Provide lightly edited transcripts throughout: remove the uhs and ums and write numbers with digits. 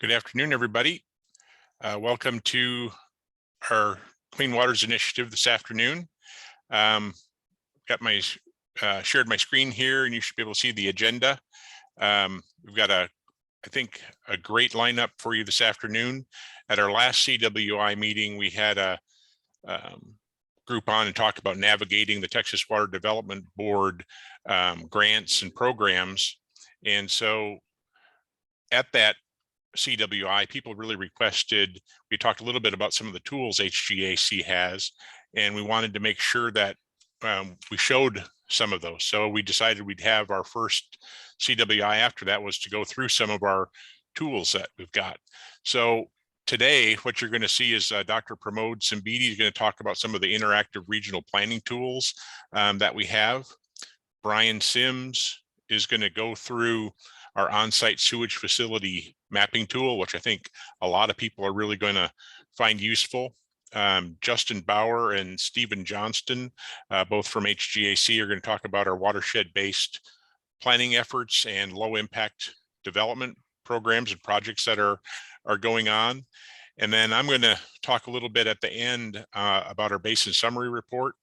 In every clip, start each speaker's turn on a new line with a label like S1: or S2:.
S1: Good afternoon, everybody. Welcome to our Clean Waters Initiative this afternoon. Got my shared my screen here, and you should be able to see the agenda. We've got I think, a great lineup for you this afternoon. At our last CWI meeting, we had a group on and talk about navigating the Texas Water Development Board grants and programs. And so at that CWI, people really requested, we talked a little bit about some of the tools HGAC has, and we wanted to make sure that we showed some of those. So we decided we'd have our first CWI after that was to go through some of our tools that we've got. So today, what you're going to see is Dr. Pramod Sambidi is going to talk about some of the interactive regional planning tools that we have. Brian Sims is going to go through our on-site sewage facility mapping tool, which I think a lot of people are really going to find useful. Justin Bauer and Stephen Johnston, both from HGAC, are going to talk about our watershed-based planning efforts and low-impact development programs and projects that are going on. And then I'm going to talk a little bit at the end about our basin summary report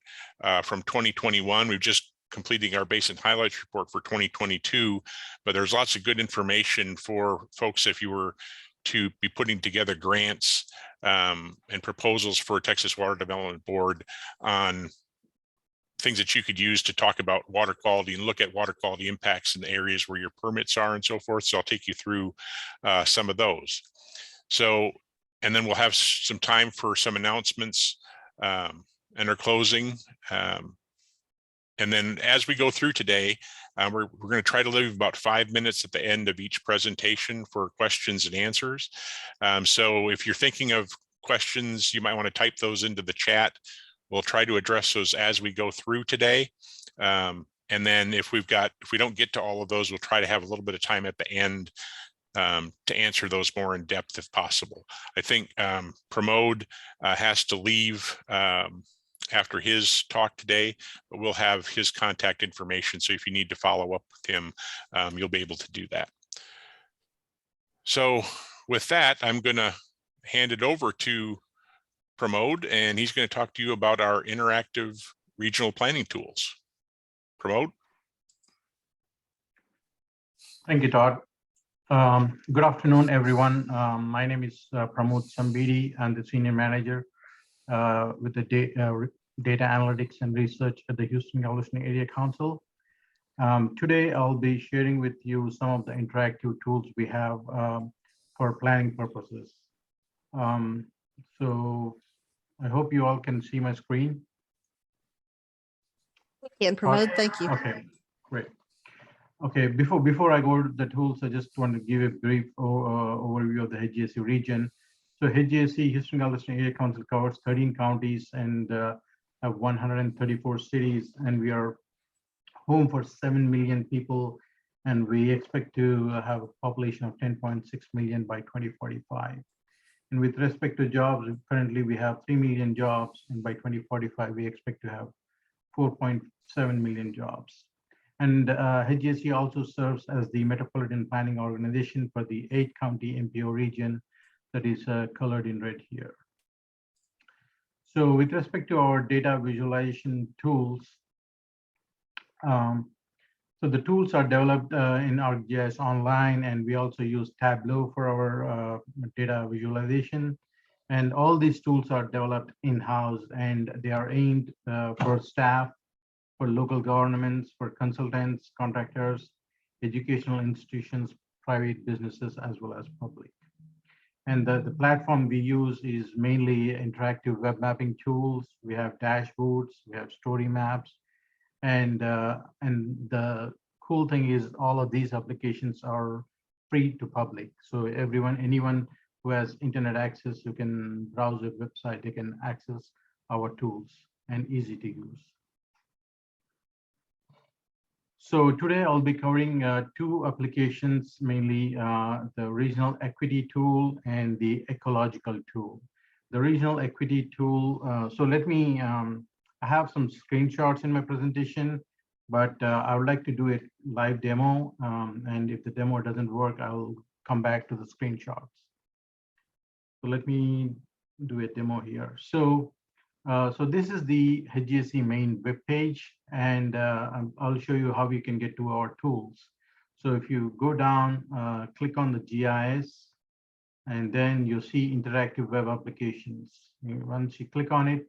S1: from 2021. We've just completing our basin highlights report for 2022, but there's lots of good information for folks if you were to be putting together grants and proposals for Texas Water Development Board on things that you could use to talk about water quality and look at water quality impacts in the areas where your permits are and so forth. So I'll take you through some of those. So, and then we'll have some time for some announcements and our closing. And then as we go through today, we're going to try to leave about 5 minutes at the end of each presentation for questions and answers. So if you're thinking of questions, you might want to type those into the chat. We'll try to address those as we go through today. And then if we don't get to all of those, we'll try to have a little bit of time at the end to answer those more in depth if possible. I think Pramod has to leave after his talk today, but we'll have his contact information. So if you need to follow up with him, you'll be able to do that. So with that, I'm going to hand it over to Pramod, and he's going to talk to you about our interactive regional planning tools. Pramod.
S2: Thank you, Todd. Good afternoon, everyone. My name is Pramod Sambidi. I'm the Senior Manager with the Data Analytics and Research at the Houston-Galveston Area Council. Today, I'll be sharing with you some of the interactive tools we have for planning purposes. So I hope you all can see my screen.
S3: And Pramod, thank you.
S2: Okay, great. Okay, before I go to the tools, I just want to give a brief overview of the HSU region. So HGAC, Houston-Galveston Area Council, covers 13 counties and have 134 cities, and we are home for 7 million people, and we expect to have a population of 10.6 million by 2045. And with respect to jobs, currently we have 3 million jobs, and by 2045 we expect to have 4.7 million jobs. And HGAC also serves as the Metropolitan Planning Organization for the 8-county MPO region that is colored in red here. So with respect to our data visualization tools, so the tools are developed in ArcGIS Online, and we also use Tableau for our data visualization. And all these tools are developed in-house, and they are aimed for staff, for local governments, for consultants, contractors, educational institutions, private businesses, as well as public. And the platform we use is mainly interactive web mapping tools. We have dashboards, we have story maps, and the cool thing is all of these applications are free to public. So anyone who has internet access, who can browse a website, they can access our tools and easy to use. So today I'll be covering two applications, mainly the Regional Equity Tool and the Ecological Tool. The Regional Equity Tool, so let me, I have some screenshots in my presentation, but I would like to do a live demo. And if the demo doesn't work, I'll come back to the screenshots. So let me do a demo here. So this is the HGSE main web page, and I'll show you how you can get to our tools. So if you go down, click on the GIS, and then you see interactive web applications. Once you click on it,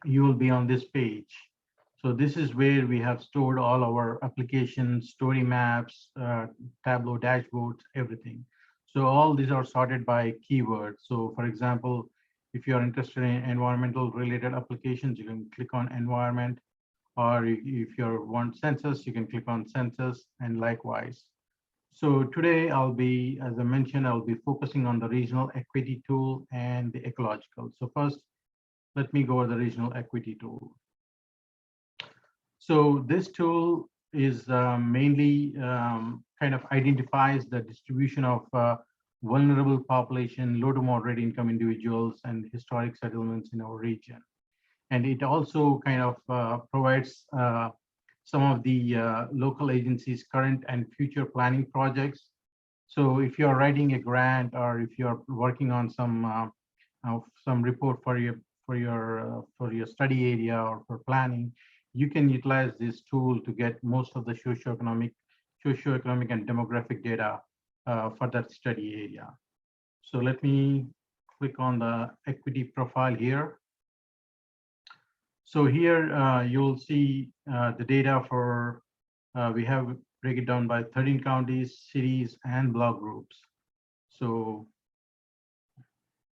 S2: you will be on this page. So this is where we have stored all our applications, story maps, Tableau dashboards, everything. So all these are sorted by keywords. So for example, if you're interested in environmental related applications, you can click on environment, or if you want census, you can click on census, and likewise. So today I'll be, as I mentioned, I'll be focusing on the regional equity tool and the ecological. So first, let me go over the regional equity tool. So this tool is mainly kind of identifies the distribution of vulnerable population, low to moderate income individuals, and historic settlements in our region. And it also kind of provides some of the local agencies' current and future planning projects. So if you're writing a grant, or if you're working on some report for your study area or for planning, you can utilize this tool to get most of the socioeconomic and demographic data for that study area. So let me click on the equity profile here. So here you'll see the data for, we have break it down by 13 counties, cities, and block groups. So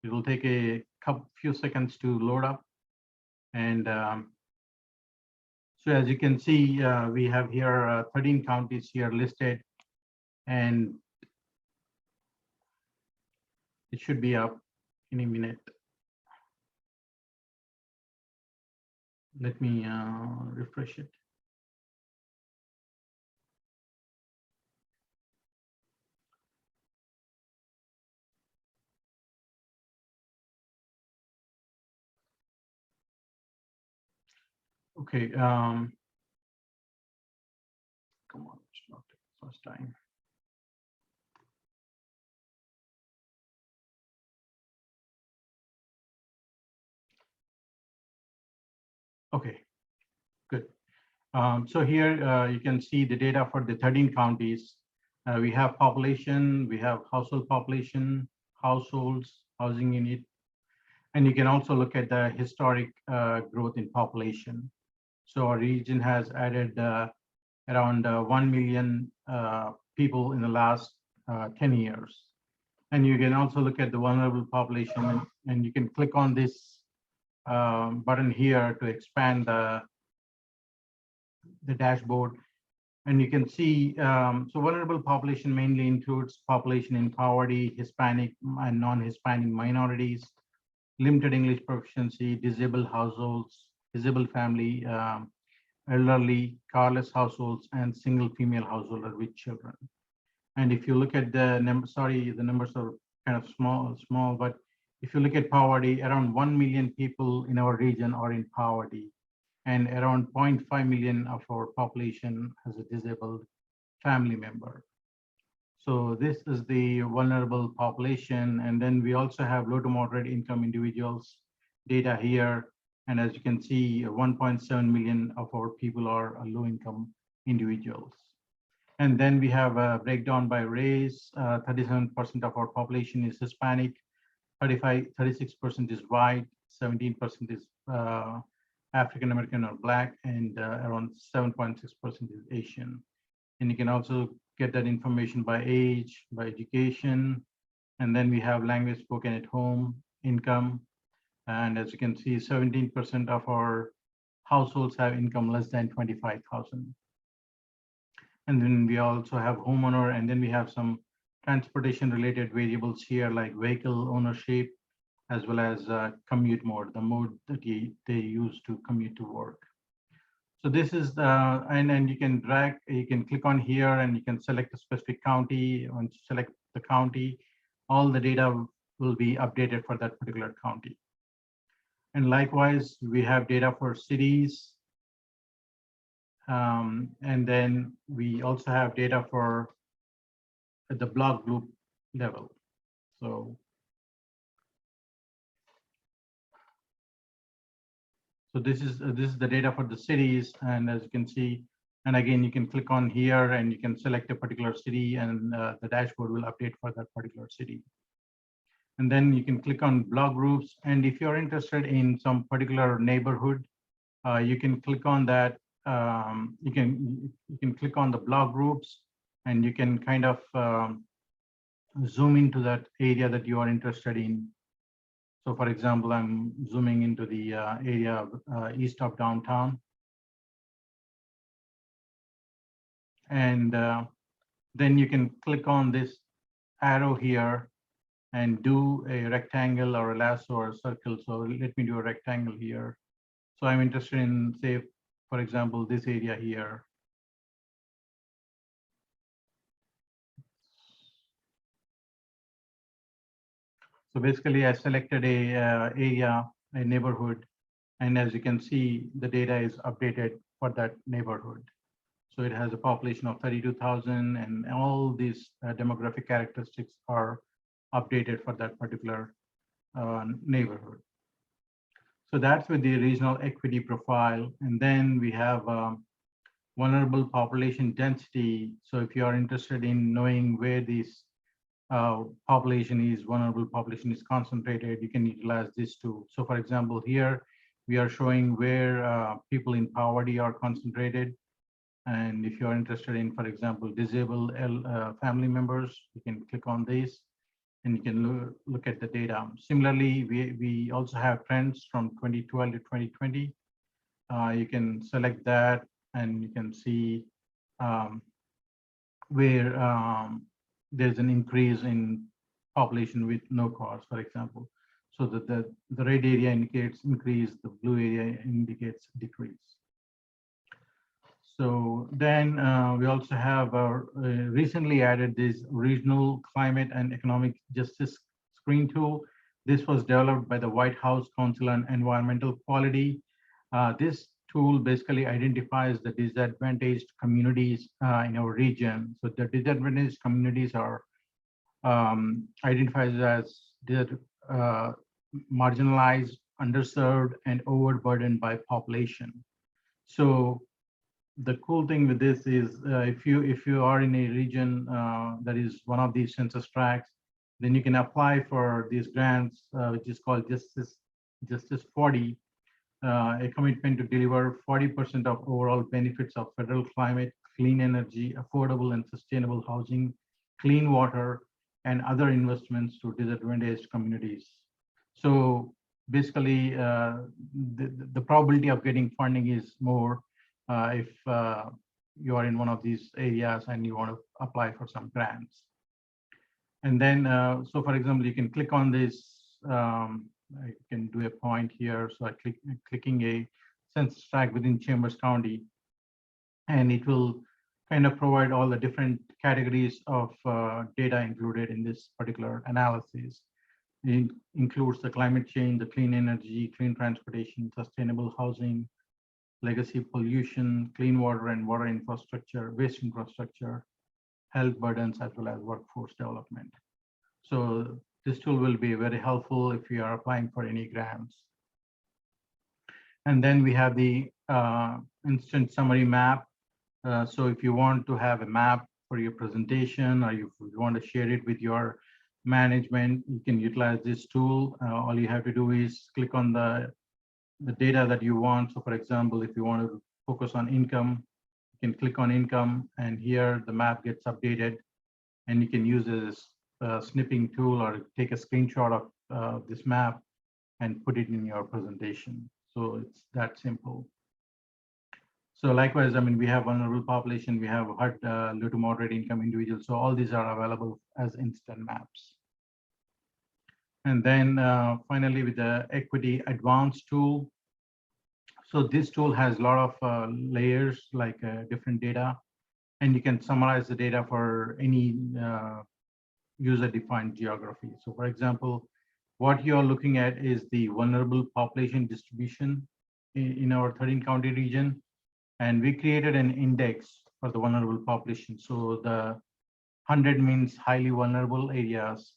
S2: it will take a few seconds to load up. And so as you can see, we have here 13 counties here listed, and it should be up in a minute. Let me refresh it. Okay. Come on, it's not the first time. Okay, good. So here you can see the data for the 13 counties. We have population, we have household population, households, housing unit, and you can also look at the historic growth in population. So our region has added around 1 million people in the last 10 years. And you can also look at the vulnerable population, and you can click on this button here to expand the dashboard. And you can see, so vulnerable population mainly includes population in poverty, Hispanic and non-Hispanic minorities, limited English proficiency, disabled households, disabled family, elderly, carless households, and single female household with children. And if you look at the numbers, sorry, the numbers are kind of small, but if you look at poverty, around 1 million people in our region are in poverty, and around 0.5 million of our population has a disabled family member. So this is the vulnerable population. And then we also have low to moderate income individuals data here. And as you can see, 1.7 million of our people are low income individuals. And then we have a breakdown by race. 37% of our population is Hispanic, 36% is white, 17% is African American or Black, and around 7.6% is Asian. And you can also get that information by age, by education, and then we have language spoken at home, income, and as you can see, 17% of our households have income less than 25,000. And then we also have homeowner, and then we have some transportation related variables here like vehicle ownership, as well as commute mode, the mode that they use to commute to work. So this is the, and you can drag, you can click on here and you can select a specific county. Once you select the county, all the data will be updated for that particular county. And likewise, we have data for cities. And then we also have data for the block group level. So this is the data for the cities, and as you can see, and again, you can click on here and you can select a particular city, and the dashboard will update for that particular city. And then you can click on block groups, and if you're interested in some particular neighborhood, you can click on that. You can click on the block groups, and you can kind of zoom into that area that you are interested in. So for example, I'm zooming into the area east of downtown. And then you can click on this arrow here and do a rectangle or a lasso or a circle. So let me do a rectangle here. So I'm interested in, say, for example, this area here. So basically, I selected a area, a neighborhood, and as you can see, the data is updated for that neighborhood. So it has a population of 32,000, and all these demographic characteristics are updated for that particular neighborhood. So that's with the regional equity profile. And then we have vulnerable population density. So if you are interested in knowing where this vulnerable population is concentrated, you can utilize this too. So for example, here we are showing where people in poverty are concentrated. And if you're interested in, for example, disabled family members, you can click on this and you can look at the data. Similarly, we also have trends from 2012 to 2020. You can select that and you can see where there's an increase in population with no cause, for example. So that the red area indicates increase, the blue area indicates decrease. So then we also have recently added this regional climate and economic justice screen tool. This was developed by the White House Council on Environmental Quality. This tool basically identifies the disadvantaged communities in our region. So the disadvantaged communities are identified as marginalized, underserved, and overburdened by population. So the cool thing with this is if you are in a region that is one of these census tracts, then you can apply for these grants, which is called Justice 40, a commitment to deliver 40% of overall benefits of federal climate, clean energy, affordable and sustainable housing, clean water, and other investments to disadvantaged communities. So basically, the probability of getting funding is more if you are in one of these areas and you want to apply for some grants. And then, so for example, you can click on this. I can do a point here. So I clicking a census tract within Chambers County, and it will kind of provide all the different categories of data included in this particular analysis. It includes the climate change, the clean energy, clean transportation, sustainable housing, legacy pollution, clean water and water infrastructure, waste infrastructure, health burdens, as well as workforce development. So this tool will be very helpful if you are applying for any grants. And then we have the instant summary map. So if you want to have a map for your presentation, or if you want to share it with your management, you can utilize this tool. All you have to do is click on the data that you want. So for example, if you want to focus on income, you can click on income, and here the map gets updated, and you can use this snipping tool or take a screenshot of this map and put it in your presentation. So it's that simple. So likewise, I mean, we have vulnerable population, we have low to moderate income individuals. So all these are available as instant maps. And then finally, with the equity advanced tool. So this tool has a lot of layers, like different data, and you can summarize the data for any user-defined geography. So for example, what you're looking at is the vulnerable population distribution in our 13 county region. And we created an index for the vulnerable population. So the 100 means highly vulnerable areas,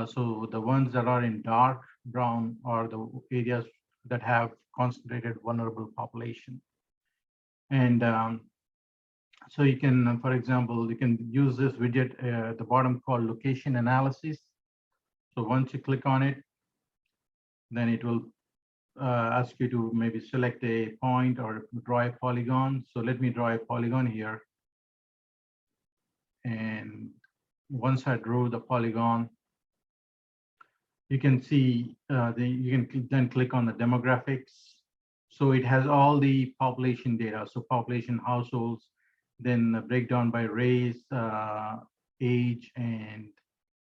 S2: So the ones that are in dark brown are the areas that have concentrated vulnerable population. And so you can, for example, you can use this widget at the bottom called location analysis. So once you click on it, then it will ask you to maybe select a point or draw a polygon. So let me draw a polygon here. And once I drew the polygon, you can see you can then click on the demographics. So it has all the population data. So population, households, then the breakdown by race, age, and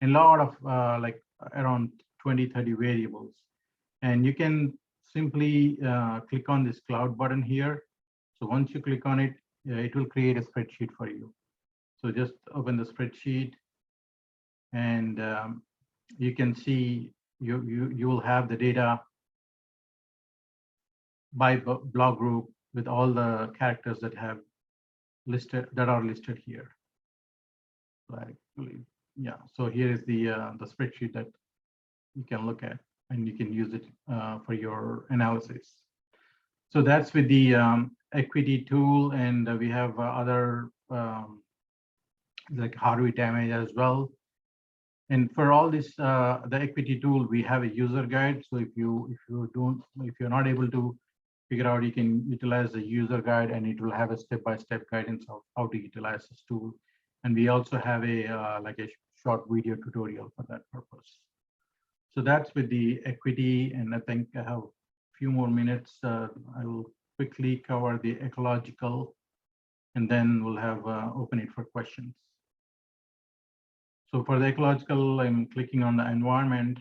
S2: a lot of like around 20, 30 variables. And you can simply click on this cloud button here. So once you click on it, it will create a spreadsheet for you. So just open the spreadsheet, and you can see you will have the data by block group with all the characters that are listed here. So I believe, yeah. So here is the spreadsheet that you can look at, and you can use it for your analysis. So that's with the equity tool, and we have other like hardware damage as well. And for all this, the equity tool, we have a user guide. So if you're not able to figure out, you can utilize the user guide, and it will have a step-by-step guidance of how to utilize this tool. And we also have a like a short video tutorial for that purpose. So that's with the equity, and I think I have a few more minutes. I will quickly cover the ecological, and then we'll have open it for questions. So for the ecological, I'm clicking on the environment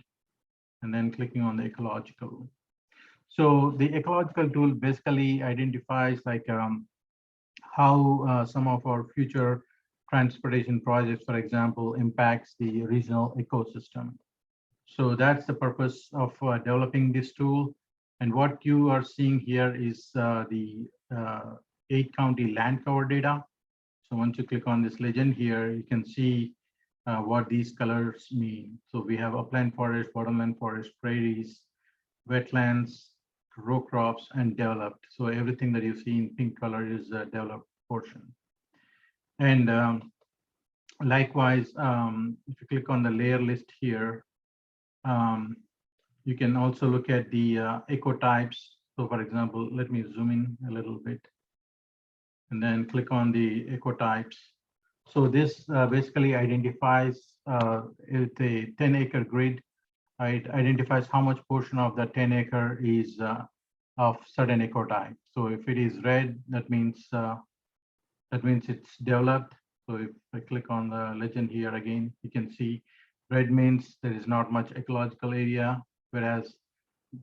S2: and then clicking on the ecological. So the ecological tool basically identifies like how some of our future transportation projects, for example, impacts the regional ecosystem. So that's the purpose of developing this tool. And what you are seeing here is the 8-county land cover data. So once you click on this legend here, you can see what these colors mean. So we have upland forest, bottomland forest, prairies, wetlands, row crops, and developed. So everything that you see in pink color is a developed portion. And likewise, if you click on the layer list here, you can also look at the ecotypes. So for example, let me zoom in a little bit and then click on the ecotypes. So this basically identifies it's a 10-acre grid. It identifies how much portion of the 10-acre is of certain ecotype. So if it is red, that means it's developed. So if I click on the legend here again, you can see red means there is not much ecological area, whereas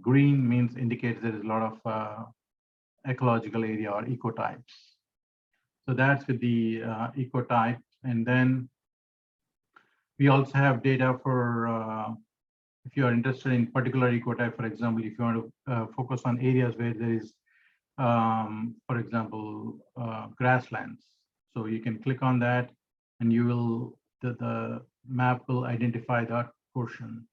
S2: green means indicates there is a lot of ecological area or ecotypes. So that's with the ecotype. And then we also have data for if you are interested in particular ecotype. For example, if you want to focus on areas where there is, for example, grasslands. So you can click on that, and you will the map will identify that portion.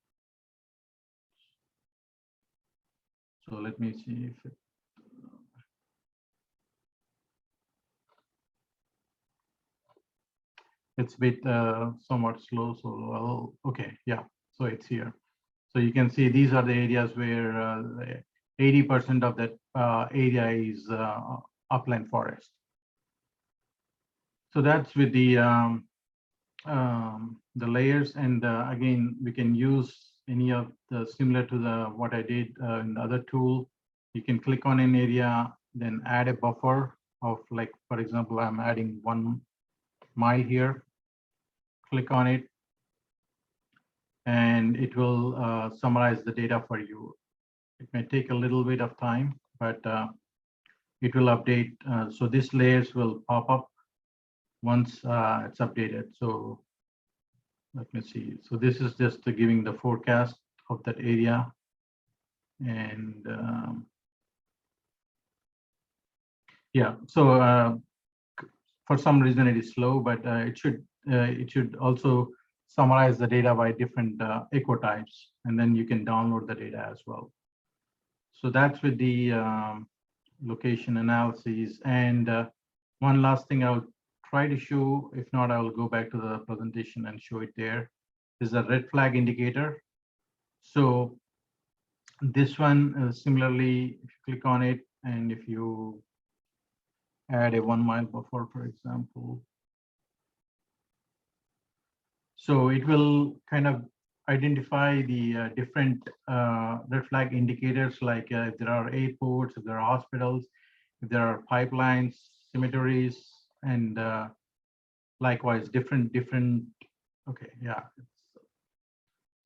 S2: So let me see if it. It's a bit somewhat slow, so okay, yeah, so it's here. So you can see these are the areas where 80% of that area is upland forest. So that's with the layers, and again, we can use any of the similar to the what I did in the other tool. You can click on an area, then add a buffer of, like, for example, I'm adding 1 mile here. Click on it, and it will summarize the data for you. It may take a little bit of time, but it will update. So these layers will pop up once it's updated. So let me see. So this is just giving the forecast of that area. And yeah, so for some reason it is slow, but it should also summarize the data by different ecotypes, and then you can download the data as well. So that's with the location analysis. And one last thing I'll try to show, if not, I'll go back to the presentation and show it there, is a red flag indicator. So this one, similarly, if you click on it, and if you add a 1 mile buffer, for example, so it will kind of identify the different red flag indicators, like if there are airports, if there are hospitals, if there are pipelines, cemeteries, and likewise different. Okay, yeah.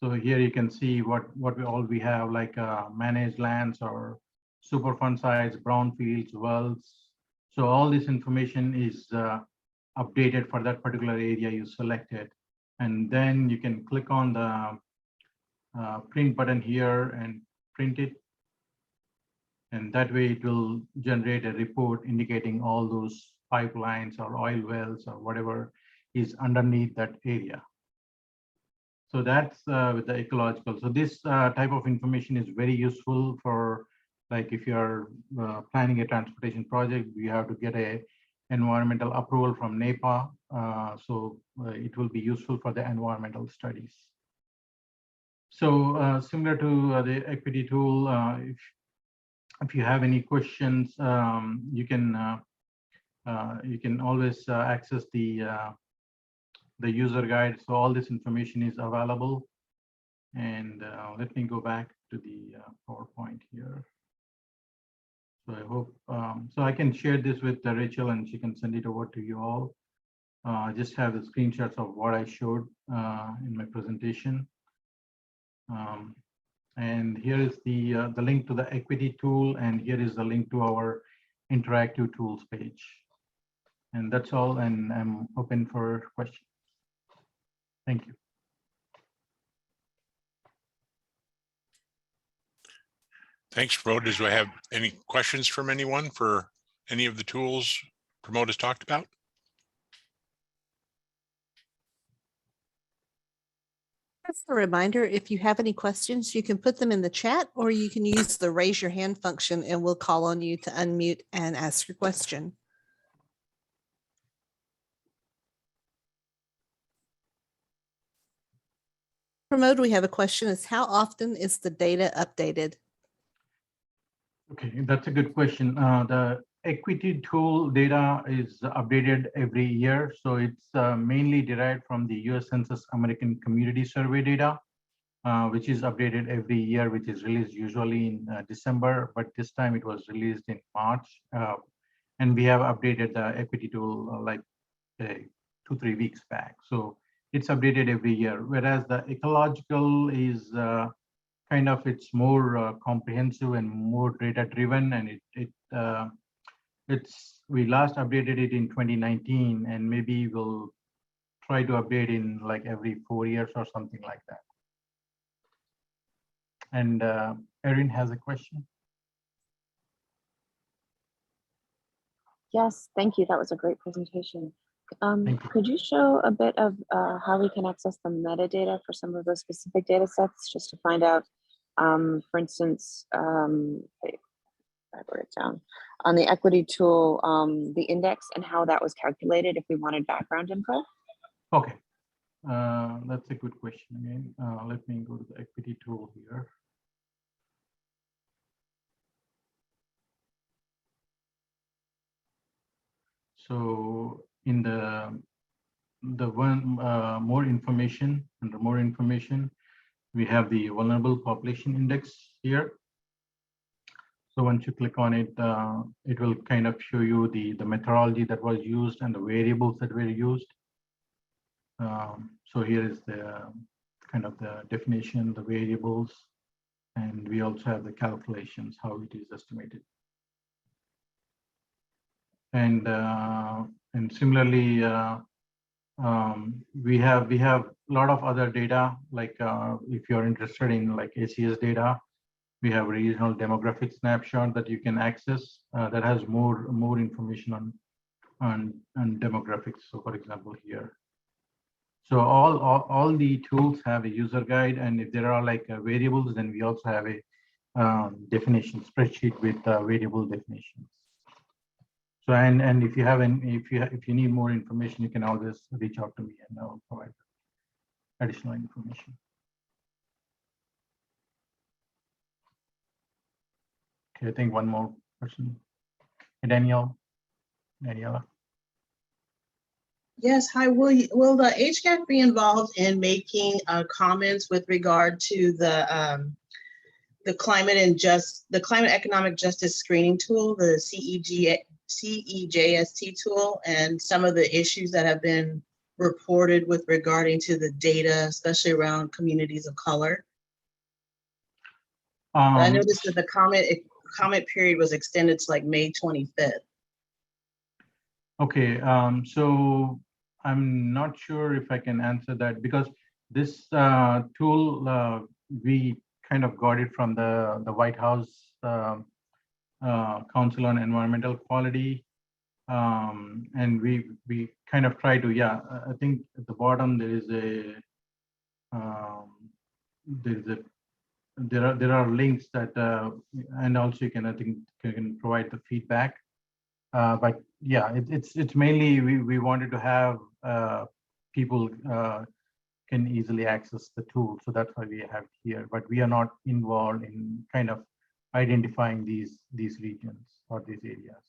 S2: So here you can see what we have, like managed lands or Superfund sites, brownfields, wells. So all this information is updated for that particular area you selected. And then you can click on the print button here and print it. And that way it will generate a report indicating all those pipelines or oil wells or whatever is underneath that area. So that's with the ecological. So this type of information is very useful for, like, if you're planning a transportation project, you have to get a environmental approval from NEPA. So it will be useful for the environmental studies. So similar to the equity tool, if you have any questions, you can always access the user guide. So all this information is available. And let me go back to the PowerPoint here. So I hope, so I can share this with Rachel and she can send it over to you all. Just have the screenshots of what I showed in my presentation. And here is the link to the equity tool, and here is the link to our interactive tools page. And that's all, and I'm open for questions. Thank you.
S1: Thanks, promoters. Do I have any questions from anyone for any of the tools promoters talked about?
S3: Just a reminder, if you have any questions, you can put them in the chat, or you can use the raise your hand function and we'll call on you to unmute and ask your question. Pramod, we have a question. Is how often is the data updated?
S2: Okay, that's a good question. The equity tool data is updated every year. So it's mainly derived from the US Census American Community Survey data, which is updated every year, which is released usually in December, but this time it was released in March. And we have updated the equity tool like 2-3 weeks back. So it's updated every year, whereas the ecological is kind of, it's more comprehensive and more data driven, and we last updated it in 2019, and maybe we'll try to update in like every 4 years or something like that. And Erin has a question.
S4: Yes, thank you. That was a great presentation. Could you show a bit of how we can access the metadata for some of those specific data sets, just to find out, for instance, I wrote it down, on the equity tool, the index and how that was calculated if we wanted background info?
S2: Okay, that's a good question again. Let me go to the equity tool here. So in the one more information, under more information, we have the vulnerable population index here. So once you click on it, it will kind of show you the methodology that was used and the variables that were used. So here is the kind of the definition, the variables, and we also have the calculations, how it is estimated. And similarly, we have a lot of other data, like if you're interested in like ACS data, we have a regional demographic snapshot that you can access that has more information on demographics. So for example, here. So all the tools have a user guide, and if there are like variables, then we also have a definition spreadsheet with variable definitions. So and if you have if you need more information, you can always reach out to me and I'll provide additional information. Okay, I think one more person. Daniela.
S5: Yes, hi. Will the HCAC be involved in making comments with regard to the climate economic justice screening tool, the CEJST tool, and some of the issues that have been reported with regarding to the data, especially around communities of color? I noticed that the comment period was extended to like May 25th.
S2: Okay, so I'm not sure if I can answer that because this tool, we kind of got it from the White House Council on Environmental Quality. And we kind of try to, yeah, I think at the bottom there is there are links that, and also you can, I think, you can provide the feedback. But yeah, it's mainly we wanted to have people can easily access the tool, so that's why we have it here. But we are not involved in kind of identifying these regions or these areas.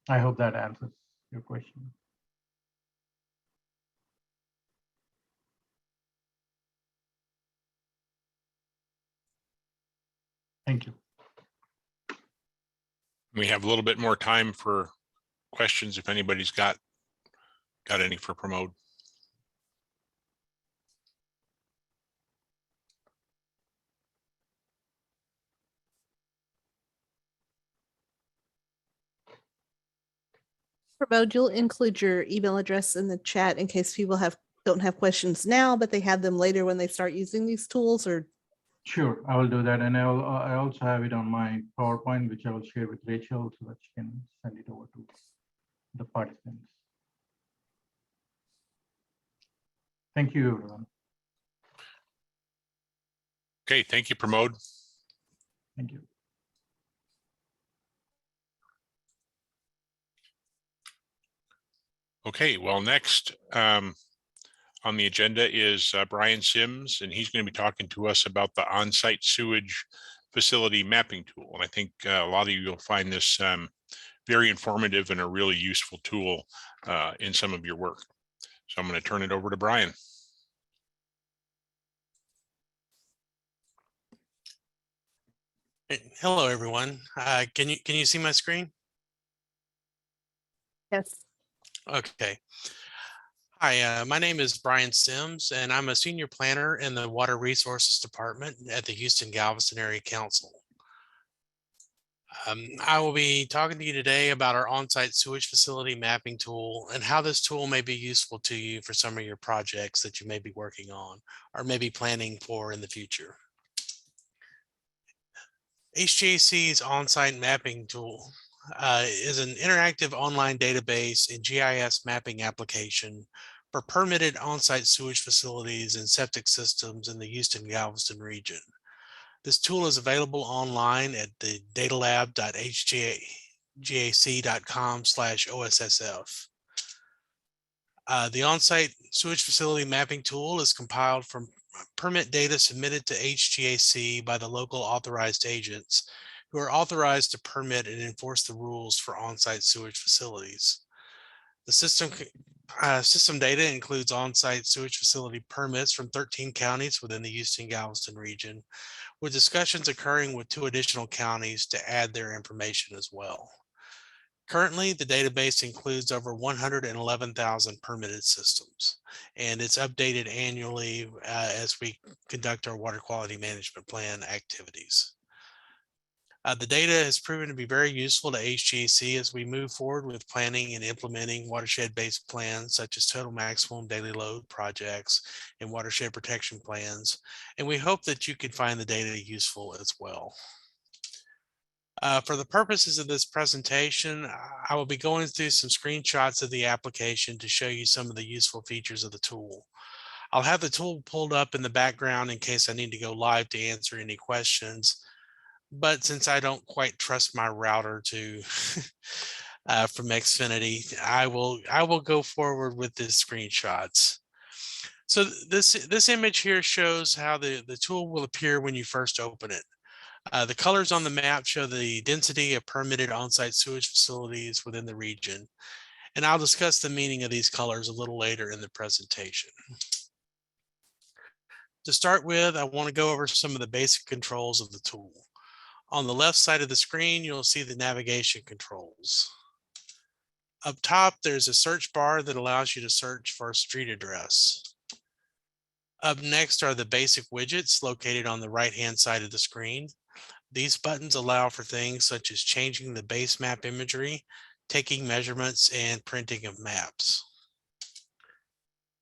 S2: I hope that answers your question. Thank you.
S1: We have a little bit more time for questions if anybody's got any for Pramod.
S3: Pramod, you'll include your email address in the chat in case people don't have questions now, but they have them later when they start using these tools, or?
S2: Sure, I will do that. And I also have it on my PowerPoint, which I will share with Rachel so that she can send it over to the participants. Thank you, everyone.
S1: Okay, thank you, Pramod.
S2: Thank you.
S1: Okay, well, next on the agenda is Brian Sims, and he's going to be talking to us about the on-site sewage facility mapping tool. And I think a lot of you will find this very informative and a really useful tool in some of your work. So I'm going to turn it over to Brian.
S6: Hello, everyone. Can you see my screen?
S3: Yes.
S6: Okay. Hi, my name is Brian Sims, and I'm a senior planner in the Water Resources Department at the Houston-Galveston Area Council. I will be talking to you today about our on-site sewage facility mapping tool and how this tool may be useful to you for some of your projects that you may be working on or maybe planning for in the future. HGAC's on-site mapping tool is an interactive online database and GIS mapping application for permitted on-site sewage facilities and septic systems in the Houston-Galveston region. This tool is available online at the datalab.hgac.com/OSSF. The on-site sewage facility mapping tool is compiled from permit data submitted to HGAC by the local authorized agents who are authorized to permit and enforce the rules for on-site sewage facilities. The system data includes on-site sewage facility permits from 13 counties within the Houston-Galveston region, with discussions occurring with 2 additional counties to add their information as well. Currently, the database includes over 111,000 permitted systems, and it's updated annually as we conduct our water quality management plan activities. The data has proven to be very useful to HGAC as we move forward with planning and implementing watershed-based plans such as total maximum daily load projects and watershed protection plans, and we hope that you can find the data useful as well. For the purposes of this presentation, I will be going through some screenshots of the application to show you some of the useful features of the tool. I'll have the tool pulled up in the background in case I need to go live to answer any questions. But since I don't quite trust my router to from Xfinity, I will go forward with the screenshots. So this image here shows how the tool will appear when you first open it. The colors on the map show the density of permitted on-site sewage facilities within the region. And I'll discuss the meaning of these colors a little later in the presentation. To start with, I want to go over some of the basic controls of the tool. On the left side of the screen, you'll see the navigation controls. Up top, there's a search bar that allows you to search for a street address. Up next are the basic widgets located on the right-hand side of the screen. These buttons allow for things such as changing the base map imagery, taking measurements, and printing of maps.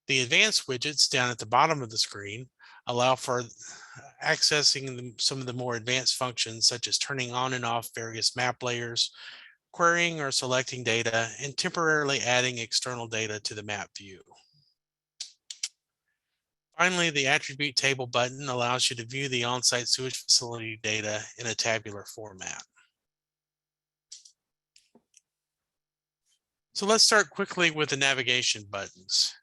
S6: The advanced widgets down at the bottom of the screen allow for accessing some of the more advanced functions such as turning on and off various map layers, querying or selecting data, and temporarily adding external data to the map view. Finally, the attribute table button allows you to view the on-site sewage facility data in a tabular format. So let's start quickly with the navigation buttons.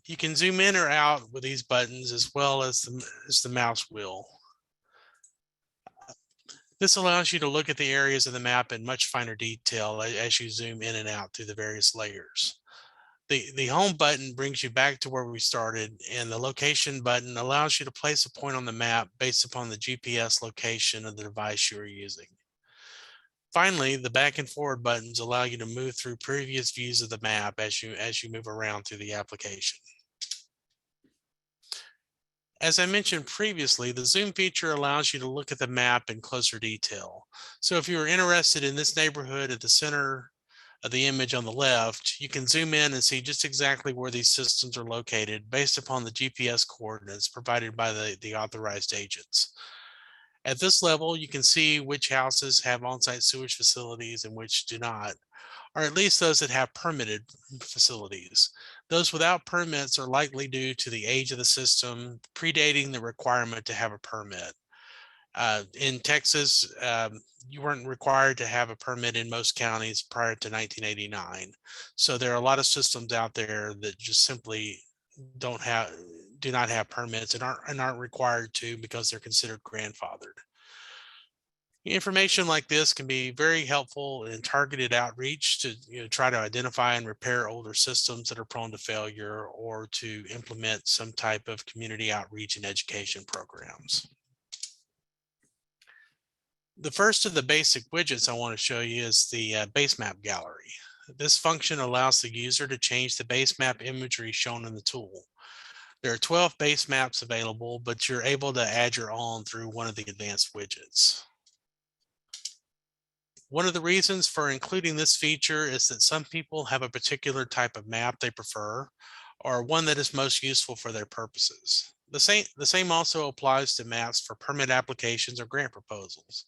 S6: You can zoom in or out with these buttons as well as the mouse wheel. This allows you to look at the areas of the map in much finer detail as you zoom in and out through the various layers. The home button brings you back to where we started, and the location button allows you to place a point on the map based upon the GPS location of the device you are using. Finally, the back and forward buttons allow you to move through previous views of the map as you move around through the application. As I mentioned previously, the zoom feature allows you to look at the map in closer detail. So if you are interested in this neighborhood at the center of the image on the left, you can zoom in and see just exactly where these systems are located based upon the GPS coordinates provided by the authorized agents. At this level, you can see which houses have on-site sewage facilities and which do not, or at least those that have permitted facilities. Those without permits are likely due to the age of the system, predating the requirement to have a permit. In Texas, you weren't required to have a permit in most counties prior to 1989. So there are a lot of systems out there that just simply do not have permits and aren't required to because they're considered grandfathered. Information like this can be very helpful in targeted outreach to try to identify and repair older systems that are prone to failure, or to implement some type of community outreach and education programs. The first of the basic widgets I want to show you is the base map gallery. This function allows the user to change the base map imagery shown in the tool. There are 12 base maps available, but you're able to add your own through one of the advanced widgets. One of the reasons for including this feature is that some people have a particular type of map they prefer, or one that is most useful for their purposes. The same also applies to maps for permit applications or grant proposals.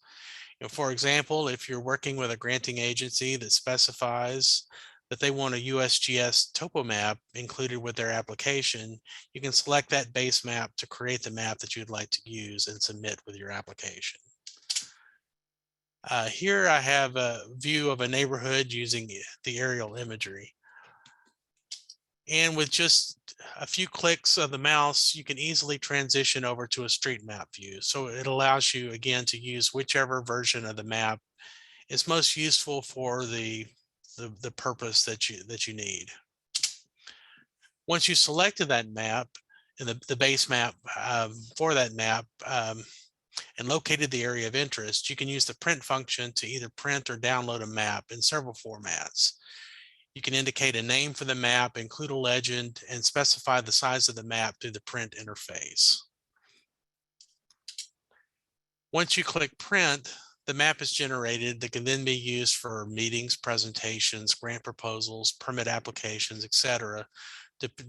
S6: For example, if you're working with a granting agency that specifies that they want a USGS topo map included with their application, you can select that base map to create the map that you'd like to use and submit with your application. Here I have a view of a neighborhood using the aerial imagery. And with just a few clicks of the mouse, you can easily transition over to a street map view. So it allows you, again, to use whichever version of the map is most useful for the purpose that you need. Once you selected that map and the base map for that map, and located the area of interest, you can use the print function to either print or download a map in several formats. You can indicate a name for the map, include a legend, and specify the size of the map through the print interface. Once you click print, the map is generated that can then be used for meetings, presentations, grant proposals, permit applications, etc.,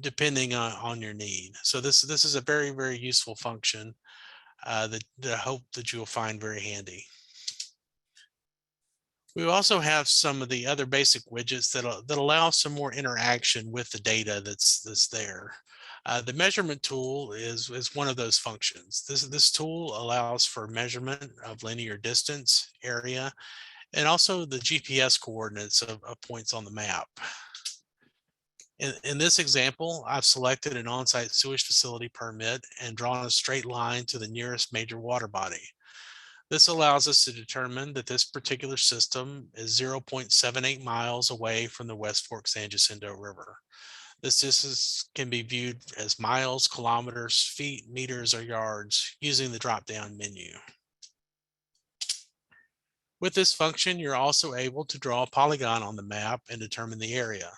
S6: depending on your need. So this is a very, very useful function that I hope that you'll find very handy. We also have some of the other basic widgets that allow some more interaction with the data that's there. The measurement tool is one of those functions. This tool allows for measurement of linear distance, area, and also the GPS coordinates of points on the map. In this example, I've selected an on-site sewage facility permit and drawn a straight line to the nearest major water body. This allows us to determine that this particular system is 0.78 miles away from the West Fork San Jacinto River. This distance can be viewed as miles, kilometers, feet, meters, or yards using the drop-down menu. With this function, you're also able to draw a polygon on the map and determine the area.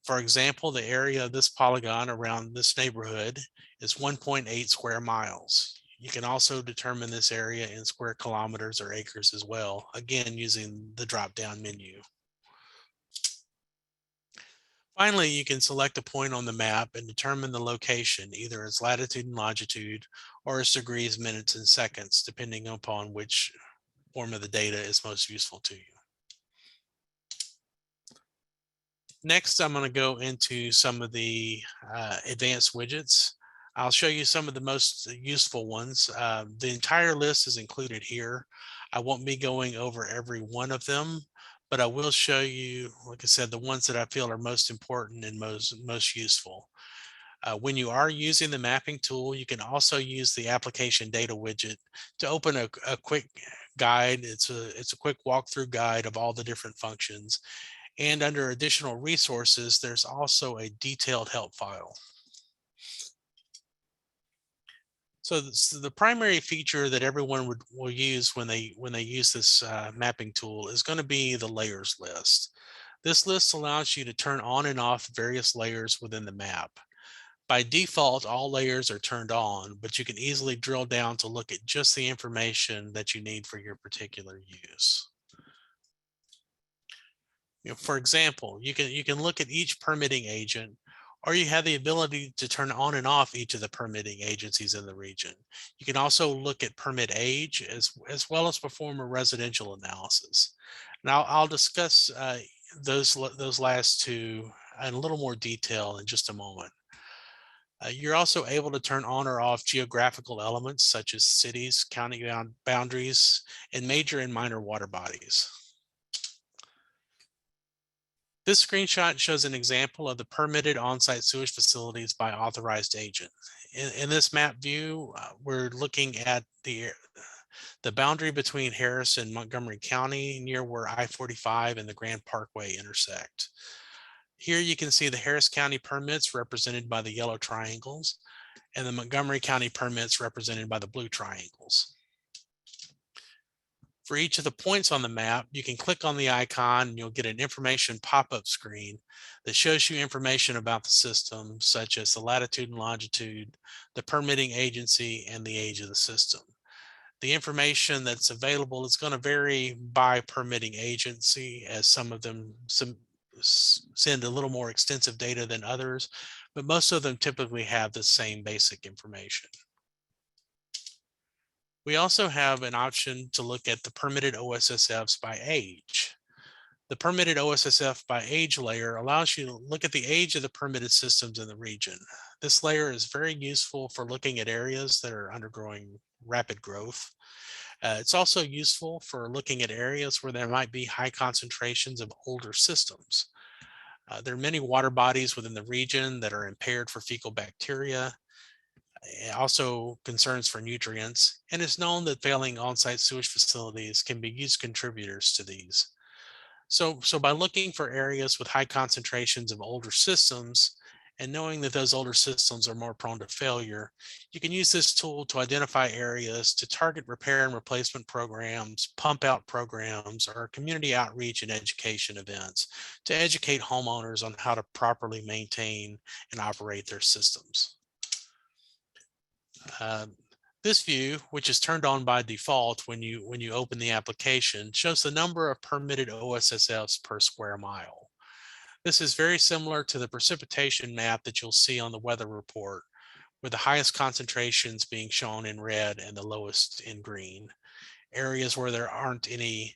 S6: For example, the area of this polygon around this neighborhood is 1.8 square miles. You can also determine this area in square kilometers or acres as well, again, using the drop-down menu. Finally, you can select a point on the map and determine the location, either as latitude and longitude or as degrees, minutes, and seconds, depending upon which form of the data is most useful to you. Next, I'm going to go into some of the advanced widgets. I'll show you some of the most useful ones. The entire list is included here. I won't be going over every one of them, but I will show you, like I said, the ones that I feel are most important and most useful. When you are using the mapping tool, you can also use the application data widget to open a quick guide. It's a quick walkthrough guide of all the different functions. And under additional resources, there's also a detailed help file. So the primary feature that everyone will use when they use this mapping tool is going to be the layers list. This list allows you to turn on and off various layers within the map. By default, all layers are turned on, but you can easily drill down to look at just the information that you need for your particular use. For example, you can look at each permitting agent, or you have the ability to turn on and off each of the permitting agencies in the region. You can also look at permit age as well as perform a residential analysis. Now I'll discuss those last two in a little more detail in just a moment. You're also able to turn on or off geographical elements such as cities, county boundaries, and major and minor water bodies. This screenshot shows an example of the permitted on-site sewage facilities by authorized agent. In this map view, we're looking at the boundary between Harris and Montgomery County near where I-45 and the Grand Parkway intersect. Here you can see the Harris County permits represented by the yellow triangles and the Montgomery County permits represented by the blue triangles. For each of the points on the map, you can click on the icon and you'll get an information pop-up screen that shows you information about the system, such as the latitude and longitude, the permitting agency, and the age of the system. The information that's available is going to vary by permitting agency, as some of them send a little more extensive data than others, but most of them typically have the same basic information. We also have an option to look at the permitted OSSFs by age. The permitted OSSF by age layer allows you to look at the age of the permitted systems in the region. This layer is very useful for looking at areas that are undergoing rapid growth. It's also useful for looking at areas where there might be high concentrations of older systems. There are many water bodies within the region that are impaired for fecal bacteria, also concerns for nutrients, and it's known that failing on-site sewage facilities can be huge contributors to these. So by looking for areas with high concentrations of older systems and knowing that those older systems are more prone to failure, you can use this tool to identify areas to target repair and replacement programs, pump out programs, or community outreach and education events to educate homeowners on how to properly maintain and operate their systems. This view, which is turned on by default when you open the application, shows the number of permitted OSSFs per square mile. This is very similar to the precipitation map that you'll see on the weather report, with the highest concentrations being shown in red and the lowest in green. Areas where there aren't any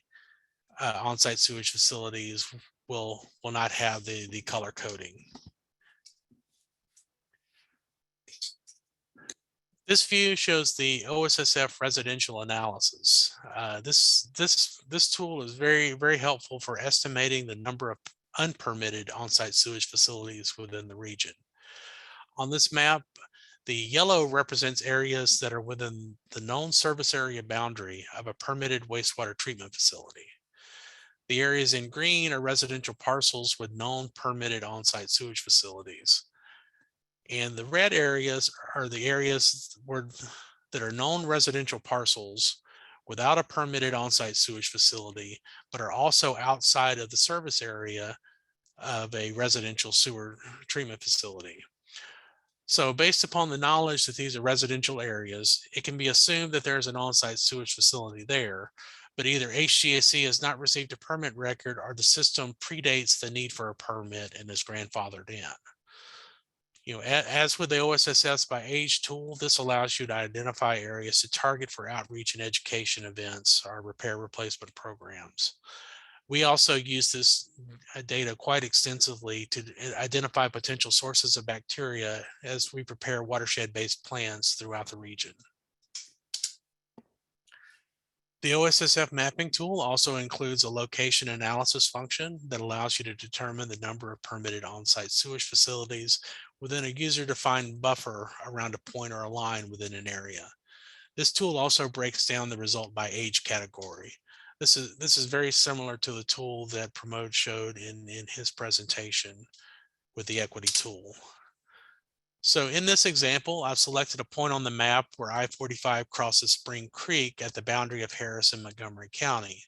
S6: on-site sewage facilities will not have the color coding. This view shows the OSSF residential analysis. This tool is very helpful for estimating the number of unpermitted on-site sewage facilities within the region. On this map, the yellow represents areas that are within the known service area boundary of a permitted wastewater treatment facility. The areas in green are residential parcels with known permitted on-site sewage facilities. And the red areas are the areas that are known residential parcels without a permitted on-site sewage facility, but are also outside of the service area of a residential sewer treatment facility. So based upon the knowledge that these are residential areas, it can be assumed that there's an on-site sewage facility there, but either HGAC has not received a permit record or the system predates the need for a permit and is grandfathered in. As with the OSSF by age tool, this allows you to identify areas to target for outreach and education events or repair replacement programs. We also use this data quite extensively to identify potential sources of bacteria as we prepare watershed-based plans throughout the region. The OSSF mapping tool also includes a location analysis function that allows you to determine the number of permitted on-site sewage facilities within a user-defined buffer around a point or a line within an area. This tool also breaks down the result by age category. This is very similar to the tool that Pramod showed in his presentation with the equity tool. So in this example, I've selected a point on the map where I-45 crosses Spring Creek at the boundary of Harris and Montgomery County.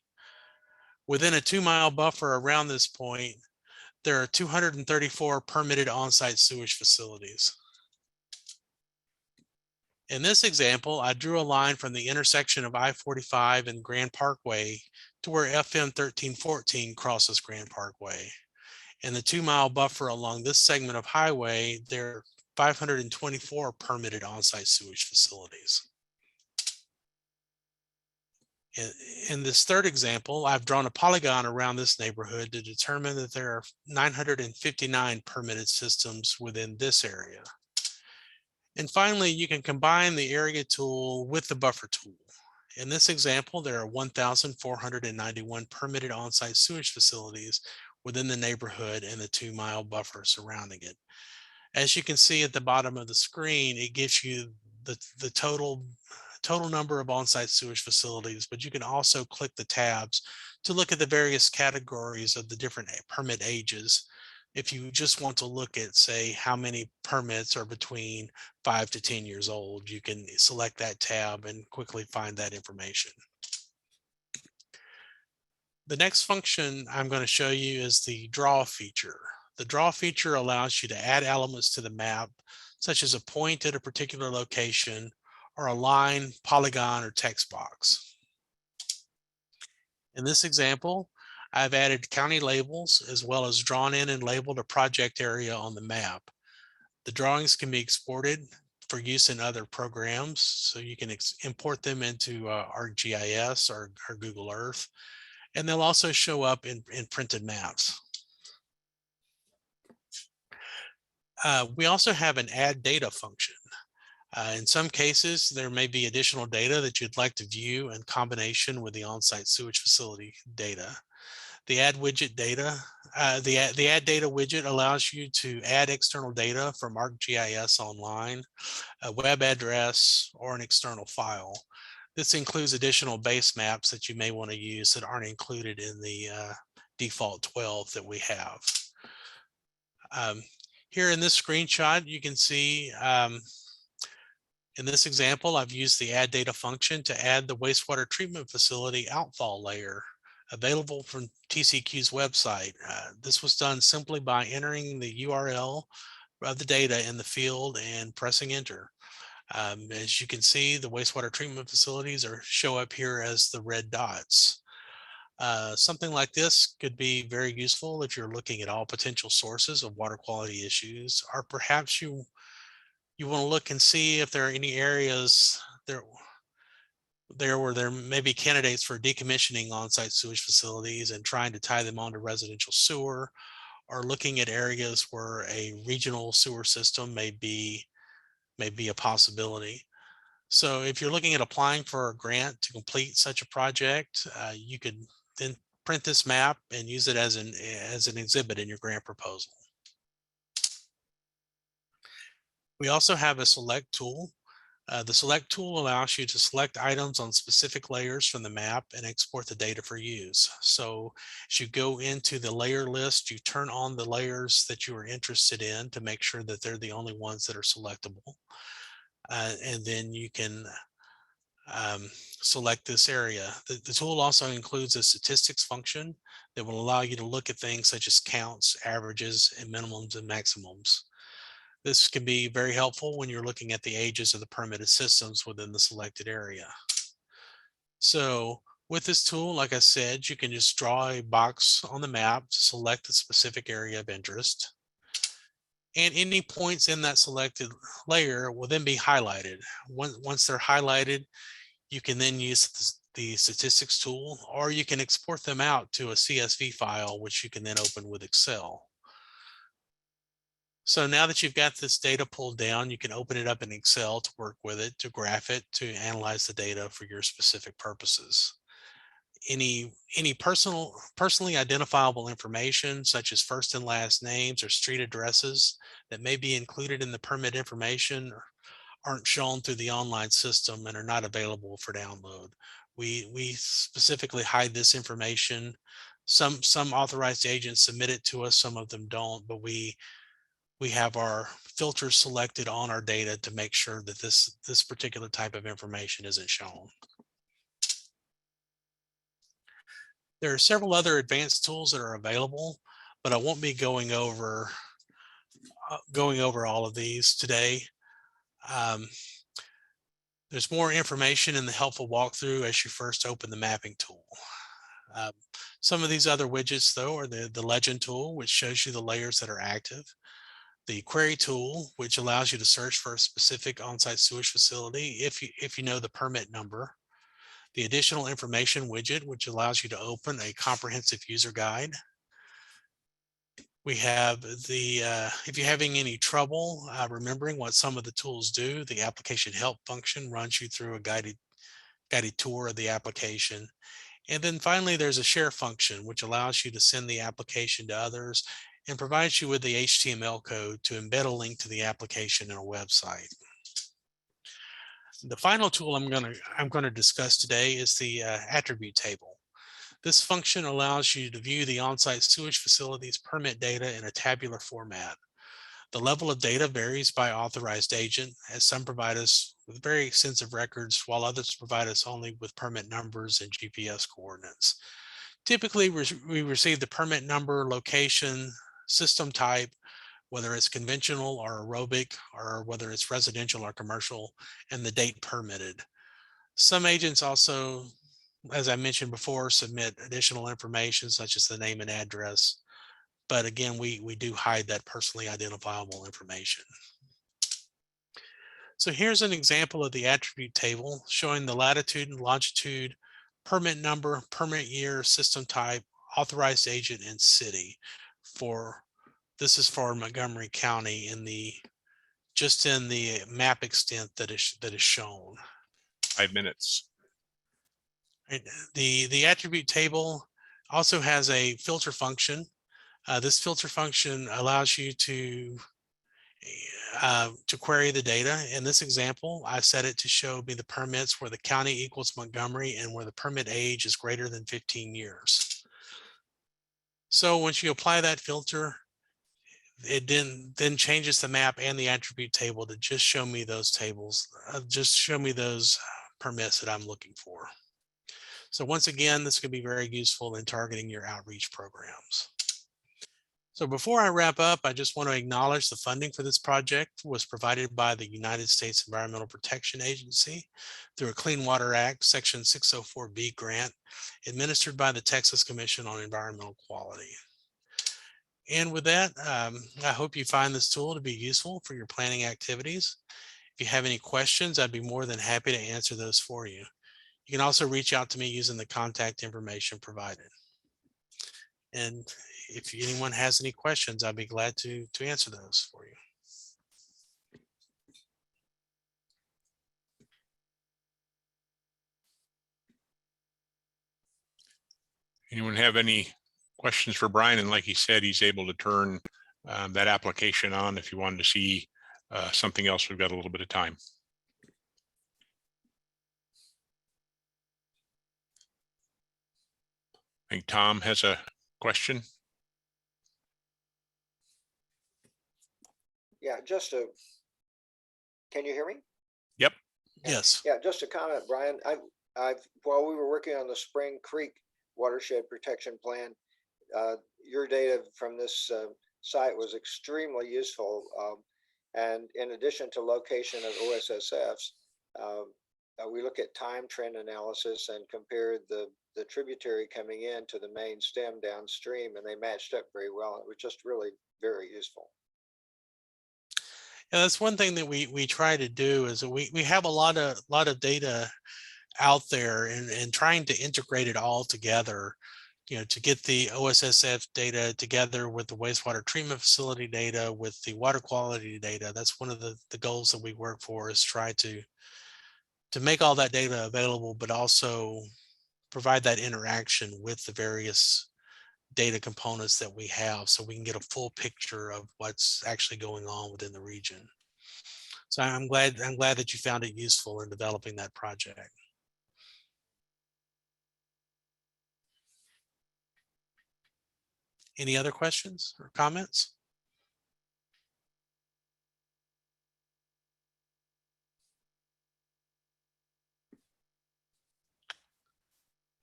S6: Within a 2-mile buffer around this point, there are 234 permitted on-site sewage facilities. In this example, I drew a line from the intersection of I-45 and Grand Parkway to where FM 1314 crosses Grand Parkway. In the 2-mile buffer along this segment of highway, there are 524 permitted on-site sewage facilities. In this third example, I've drawn a polygon around this neighborhood to determine that there are 959 permitted systems within this area. And finally, you can combine the area tool with the buffer tool. In this example, there are 1,491 permitted on-site sewage facilities within the neighborhood and the 2-mile buffer surrounding it. As you can see at the bottom of the screen, it gives you the total number of on-site sewage facilities, but you can also click the tabs to look at the various categories of the different permit ages. If you just want to look at, say, how many permits are between 5 to 10 years old, you can select that tab and quickly find that information. The next function I'm going to show you is the draw feature. The draw feature allows you to add elements to the map, such as a point at a particular location, or a line, polygon, or text box. In this example, I've added county labels as well as drawn in and labeled a project area on the map. The drawings can be exported for use in other programs, so you can import them into ArcGIS or Google Earth, and they'll also show up in printed maps. We also have an add data function. In some cases, there may be additional data that you'd like to view in combination with the on-site sewage facility data. The add widget data, the add data widget allows you to add external data from ArcGIS online, a web address, or an external file. This includes additional base maps that you may want to use that aren't included in the default 12 that we have. Here in this screenshot, you can see in this example, I've used the add data function to add the wastewater treatment facility outfall layer available from TCQ's website. This was done simply by entering the URL of the data in the field and pressing enter. As you can see, the wastewater treatment facilities show up here as the red dots. Something like this could be very useful if you're looking at all potential sources of water quality issues, or perhaps you want to look and see if there are any areas there there may be candidates for decommissioning on-site sewage facilities and trying to tie them onto residential sewer, or looking at areas where a regional sewer system may be a possibility. So if you're looking at applying for a grant to complete such a project, you could then print this map and use it as an exhibit in your grant proposal. We also have a select tool. The select tool allows you to select items on specific layers from the map and export the data for use. So as you go into the layer list, you turn on the layers that you are interested in to make sure that they're the only ones that are selectable. And then you can select this area. The tool also includes a statistics function that will allow you to look at things such as counts, averages, and minimums and maximums. This can be very helpful when you're looking at the ages of the permitted systems within the selected area. So with this tool, like I said, you can just draw a box on the map to select a specific area of interest. And any points in that selected layer will then be highlighted. Once they're highlighted, you can then use the statistics tool, or you can export them out to a CSV file, which you can then open with Excel. So now that you've got this data pulled down, you can open it up in Excel to work with it, to graph it, to analyze the data for your specific purposes. Any personally identifiable information, such as first and last names or street addresses, that may be included in the permit information aren't shown through the online system and are not available for download. We specifically hide this information. Some authorized agents submit it to us, some of them don't, but we have our filters selected on our data to make sure that this particular type of information isn't shown. There are several other advanced tools that are available, but I won't be going over all of these today. There's more information in the helpful walkthrough as you first open the mapping tool. Some of these other widgets, though, are the legend tool, which shows you the layers that are active. The query tool, which allows you to search for a specific on-site sewage facility if you know the permit number. The additional information widget, which allows you to open a comprehensive user guide. We have if you're having any trouble remembering what some of the tools do, the application help function runs you through a guided tour of the application. And then finally, there's a share function, which allows you to send the application to others and provides you with the HTML code to embed a link to the application in a website. The final tool I'm going to discuss today is the attribute table. This function allows you to view the on-site sewage facilities permit data in a tabular format. The level of data varies by authorized agent, as some provide us with very extensive records, while others provide us only with permit numbers and GPS coordinates. Typically, we receive the permit number, location, system type, whether it's conventional or aerobic, or whether it's residential or commercial, and the date permitted. Some agents also, as I mentioned before, submit additional information such as the name and address. But again, we do hide that personally identifiable information. So here's an example of the attribute table showing the latitude and longitude, permit number, permit year, system type, authorized agent, and city. This is for Montgomery County just in the map extent that is shown.
S1: 5 minutes.
S6: Right. The attribute table also has a filter function. This filter function allows you to query the data. In this example, I set it to show me the permits where the county equals Montgomery and where the permit age is greater than 15 years. So once you apply that filter, it then changes the map and the attribute table to just show me those tables, just show me those permits that I'm looking for. So once again, this can be very useful in targeting your outreach programs. So before I wrap up, I just want to acknowledge the funding for this project was provided by the United States Environmental Protection Agency through a Clean Water Act Section 604B grant administered by the Texas Commission on Environmental Quality. And with that, I hope you find this tool to be useful for your planning activities. If you have any questions, I'd be more than happy to answer those for you. You can also reach out to me using the contact information provided. And if anyone has any questions, I'd be glad to answer those for you.
S1: Anyone have any questions for Brian? And like he said, he's able to turn that application on if you wanted to see something else. We've got a little bit of time. I think Tom has a question.
S7: Yeah, can you hear me?
S1: Yep.
S6: Yes.
S7: Yeah, just a comment, Brian. While we were working on the Spring Creek Watershed Protection Plan, your data from this site was extremely useful. And in addition to location of OSSFs, we look at time trend analysis and compared the tributary coming in to the main stem downstream, and they matched up very well. It was just really very useful.
S6: Yeah, that's one thing that we try to do is that we have a lot of data out there, and trying to integrate it all together, to get the OSSF data together with the wastewater treatment facility data, with the water quality data. That's one of the goals that we work for, is try to make all that data available, but also provide that interaction with the various data components that we have, so we can get a full picture of what's actually going on within the region. So I'm glad that you found it useful in developing that project. Any other questions or comments?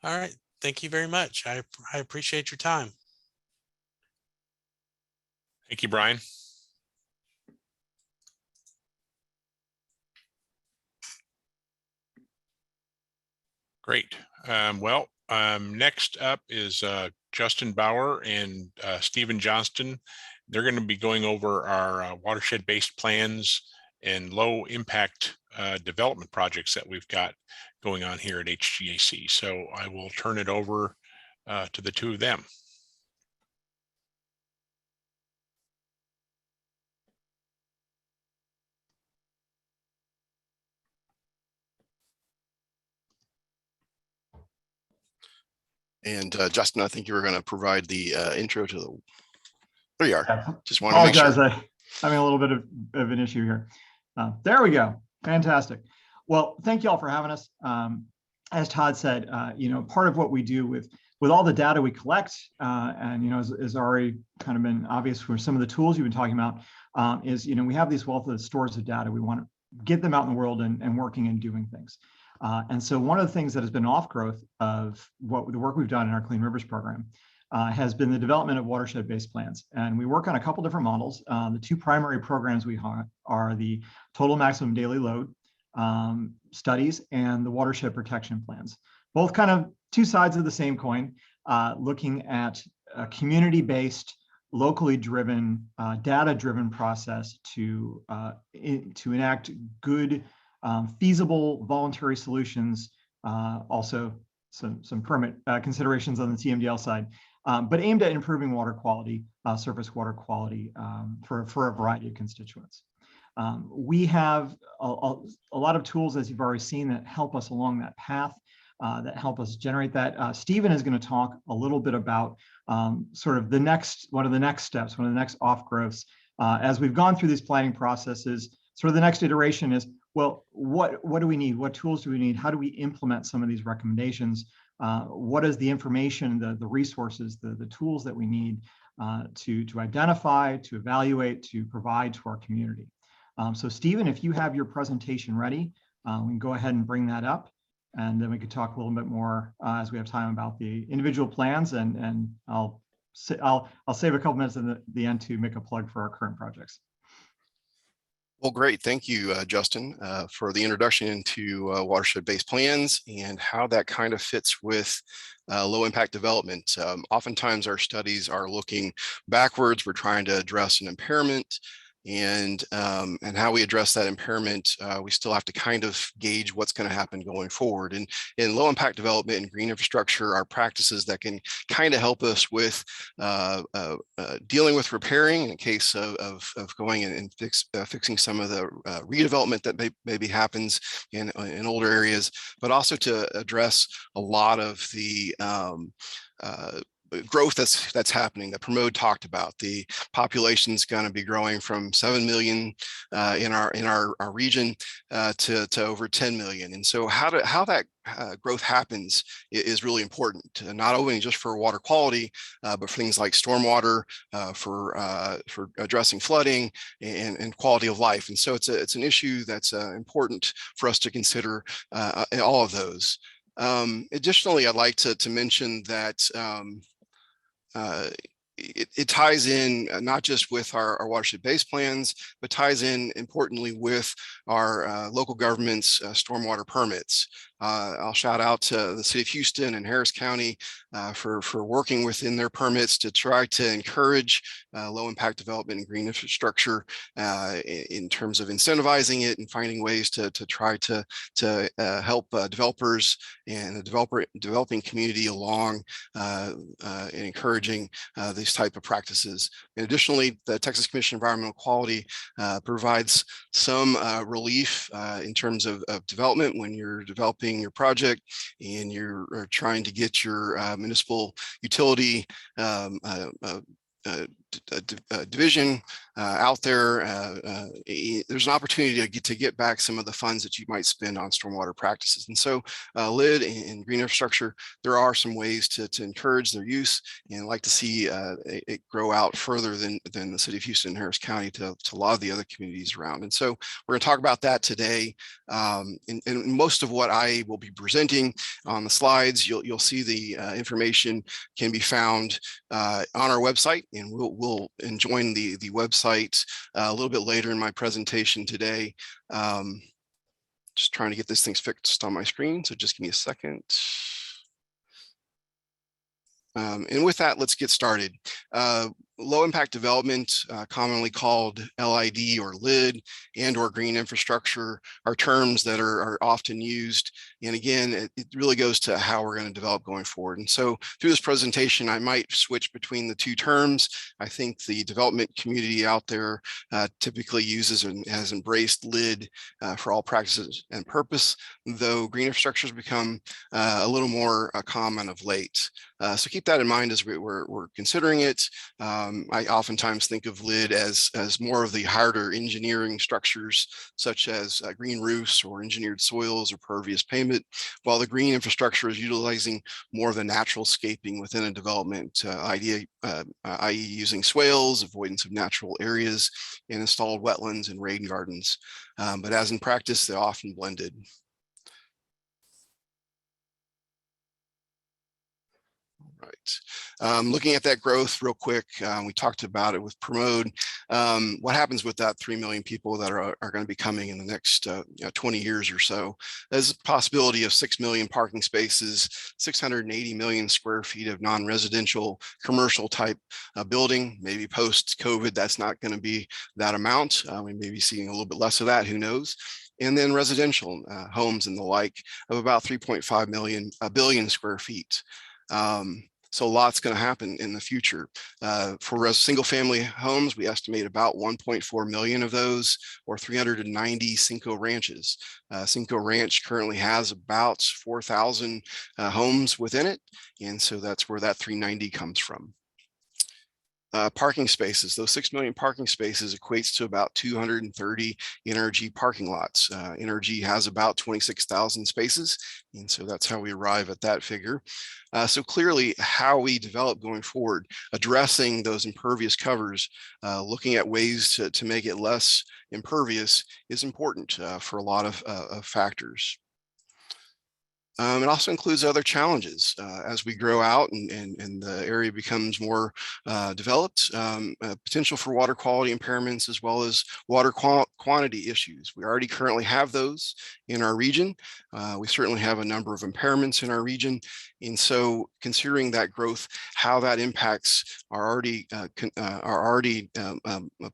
S6: All right, thank you very much. I appreciate your time.
S1: Thank you, Brian. Great. Next up is Justin Bauer and Stephen Johnston. They're going to be going over our watershed-based plans and low impact development projects that we've got going on here at HGAC. So I will turn it over to the two of them.
S8: And Justin, I think you were going to provide the intro to the. There you are.
S9: Yeah.
S8: Just want to make sure.
S9: I'm having a little bit of an issue here. There we go. Fantastic. Well, thank you all for having us. As Todd said, part of what we do with all the data we collect, and as already kind of been obvious for some of the tools you've been talking about, is we have these wealth of stores of data. We want to get them out in the world and working and doing things. And so one of the things that has been off growth of the work we've done in our Clean Rivers program has been the development of watershed-based plans. And we work on a couple different models. The two primary programs we have are the total maximum daily load studies and the watershed protection plans. Both kind of two sides of the same coin, looking at a community-based, locally driven, data-driven process to enact good, feasible voluntary solutions, also some permit considerations on the TMDL side, but aimed at improving water quality, surface water quality for a variety of constituents. We have a lot of tools, as you've already seen, that help us along that path, that help us generate that. Stephen is going to talk a little bit about sort of one of the next steps, one of the next off growths. As we've gone through these planning processes, sort of the next iteration is, well, what do we need? What tools do we need? How do we implement some of these recommendations? What is the information, the resources, the tools that we need to identify, to evaluate, to provide to our community? So Stephen, if you have your presentation ready, we can go ahead and bring that up, and then we could talk a little bit more as we have time about the individual plans, and I'll save a couple minutes at the end to make a plug for our current projects.
S8: Well, great. Thank you, Justin, for the introduction into watershed-based plans and how that kind of fits with low impact development. Oftentimes our studies are looking backwards. We're trying to address an impairment, and how we address that impairment, we still have to kind of gauge what's going to happen going forward. And in low impact development and green infrastructure are practices that can kind of help us with dealing with repairing in case of going and fixing some of the redevelopment that maybe happens in older areas, but also to address a lot of the growth that's happening that Pramod talked about. The population is going to be growing from 7 million in our region to over 10 million. And so how that growth happens is really important, not only just for water quality, but for things like stormwater, for addressing flooding and quality of life. And so it's an issue that's important for us to consider in all of those. Additionally, I'd like to mention that it ties in not just with our watershed-based plans, but ties in importantly with our local government's stormwater permits. I'll shout out to the city of Houston and Harris County for working within their permits to try to encourage low impact development and green infrastructure in terms of incentivizing it and finding ways to try to help developers and the developing community along and encouraging these type of practices. And additionally, the Texas Commission on Environmental Quality provides some relief in terms of development when you're developing your project and you're trying to get your municipal utility division out there. There's an opportunity to get back some of the funds that you might spend on stormwater practices. And so LID and green infrastructure, there are some ways to encourage their use, and I'd like to see it grow out further than the city of Houston and Harris County to a lot of the other communities around. And so we're going to talk about that today. And most of what I will be presenting on the slides, you'll see the information can be found on our website, and we'll join the website a little bit later in my presentation today. Just trying to get this thing fixed on my screen, so just give me a second. And with that, let's get started. Low impact development, commonly called LID or LID, and or green infrastructure, are terms that are often used. And again, it really goes to how we're going to develop going forward. And so through this presentation, I might switch between the two terms. I think the development community out there typically uses and has embraced LID for all practices and purpose, though green infrastructure has become a little more common of late. So keep that in mind as we're considering it. I oftentimes think of LID as more of the harder engineering structures, such as green roofs or engineered soils or pervious pavement, while the green infrastructure is utilizing more of the natural scaping within a development i.e. using swales, avoidance of natural areas, and installed wetlands and rain gardens. But as in practice, they're often blended. Right. Looking at that growth real quick, we talked about it with Pramod. What happens with that 3 million people that are going to be coming in the next 20 years or so? There's a possibility of 6 million parking spaces, 680 million square feet of non-residential commercial type building. Maybe post-COVID, that's not going to be that amount. We may be seeing a little bit less of that, who knows? And then residential homes and the like of about 3.5 billion square feet. So lots going to happen in the future. For single family homes, we estimate about 1.4 million of those, or 390 Cinco ranches. Cinco Ranch currently has about 4,000 homes within it. And so that's where that 390 comes from. Parking spaces, those 6 million parking spaces equates to about 230 NRG parking lots. NRG has about 26,000 spaces, and so that's how we arrive at that figure. So clearly, how we develop going forward, addressing those impervious covers, looking at ways to make it less impervious is important for a lot of factors. It also includes other challenges as we grow out and the area becomes more developed, potential for water quality impairments as well as water quantity issues. We already currently have those in our region. We certainly have a number of impairments in our region. And so considering that growth, how that impacts our already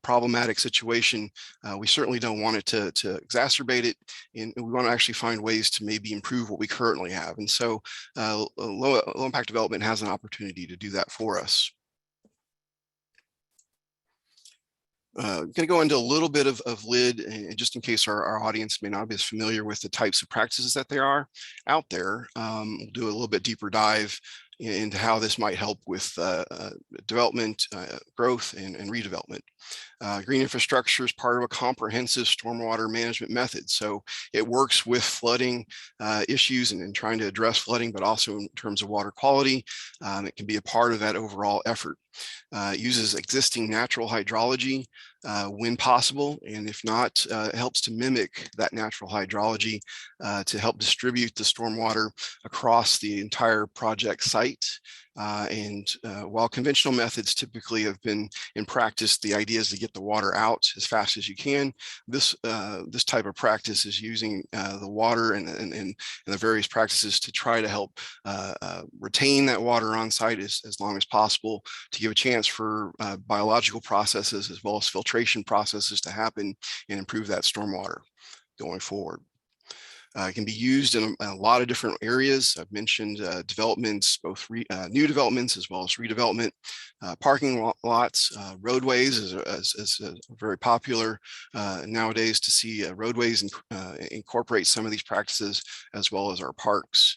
S8: problematic situation, we certainly don't want it to exacerbate it. And we want to actually find ways to maybe improve what we currently have. And so low impact development has an opportunity to do that for us. Going to go into a little bit of LID, and just in case our audience may not be as familiar with the types of practices that there are out there. We'll do a little bit deeper dive into how this might help with development, growth, and redevelopment. Green infrastructure is part of a comprehensive stormwater management method. So it works with flooding issues and trying to address flooding, but also in terms of water quality. It can be a part of that overall effort. It uses existing natural hydrology when possible, and if not, it helps to mimic that natural hydrology to help distribute the stormwater across the entire project site. While conventional methods typically have been in practice, the idea is to get the water out as fast as you can. This type of practice is using the water and the various practices to try to help retain that water on site as long as possible, to give a chance for biological processes as well as filtration processes to happen and improve that stormwater going forward. It can be used in a lot of different areas. I've mentioned developments, both new developments as well as redevelopment, parking lots, roadways is very popular nowadays to see roadways incorporate some of these practices as well as our parks.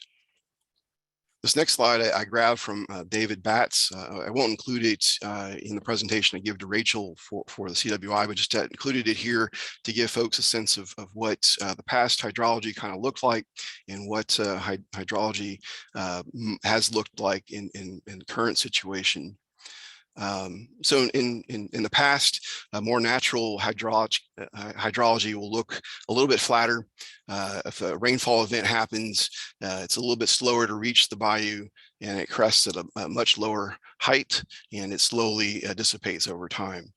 S8: This next slide I grabbed from David Batts. I won't include it in the presentation I give to Rachel for the CWI, but just included it here to give folks a sense of what the past hydrology kind of looked like and what hydrology has looked like in the current situation. So in the past, more natural hydrology will look a little bit flatter. If a rainfall event happens, it's a little bit slower to reach the bayou, and it crests at a much lower height, and it slowly dissipates over time.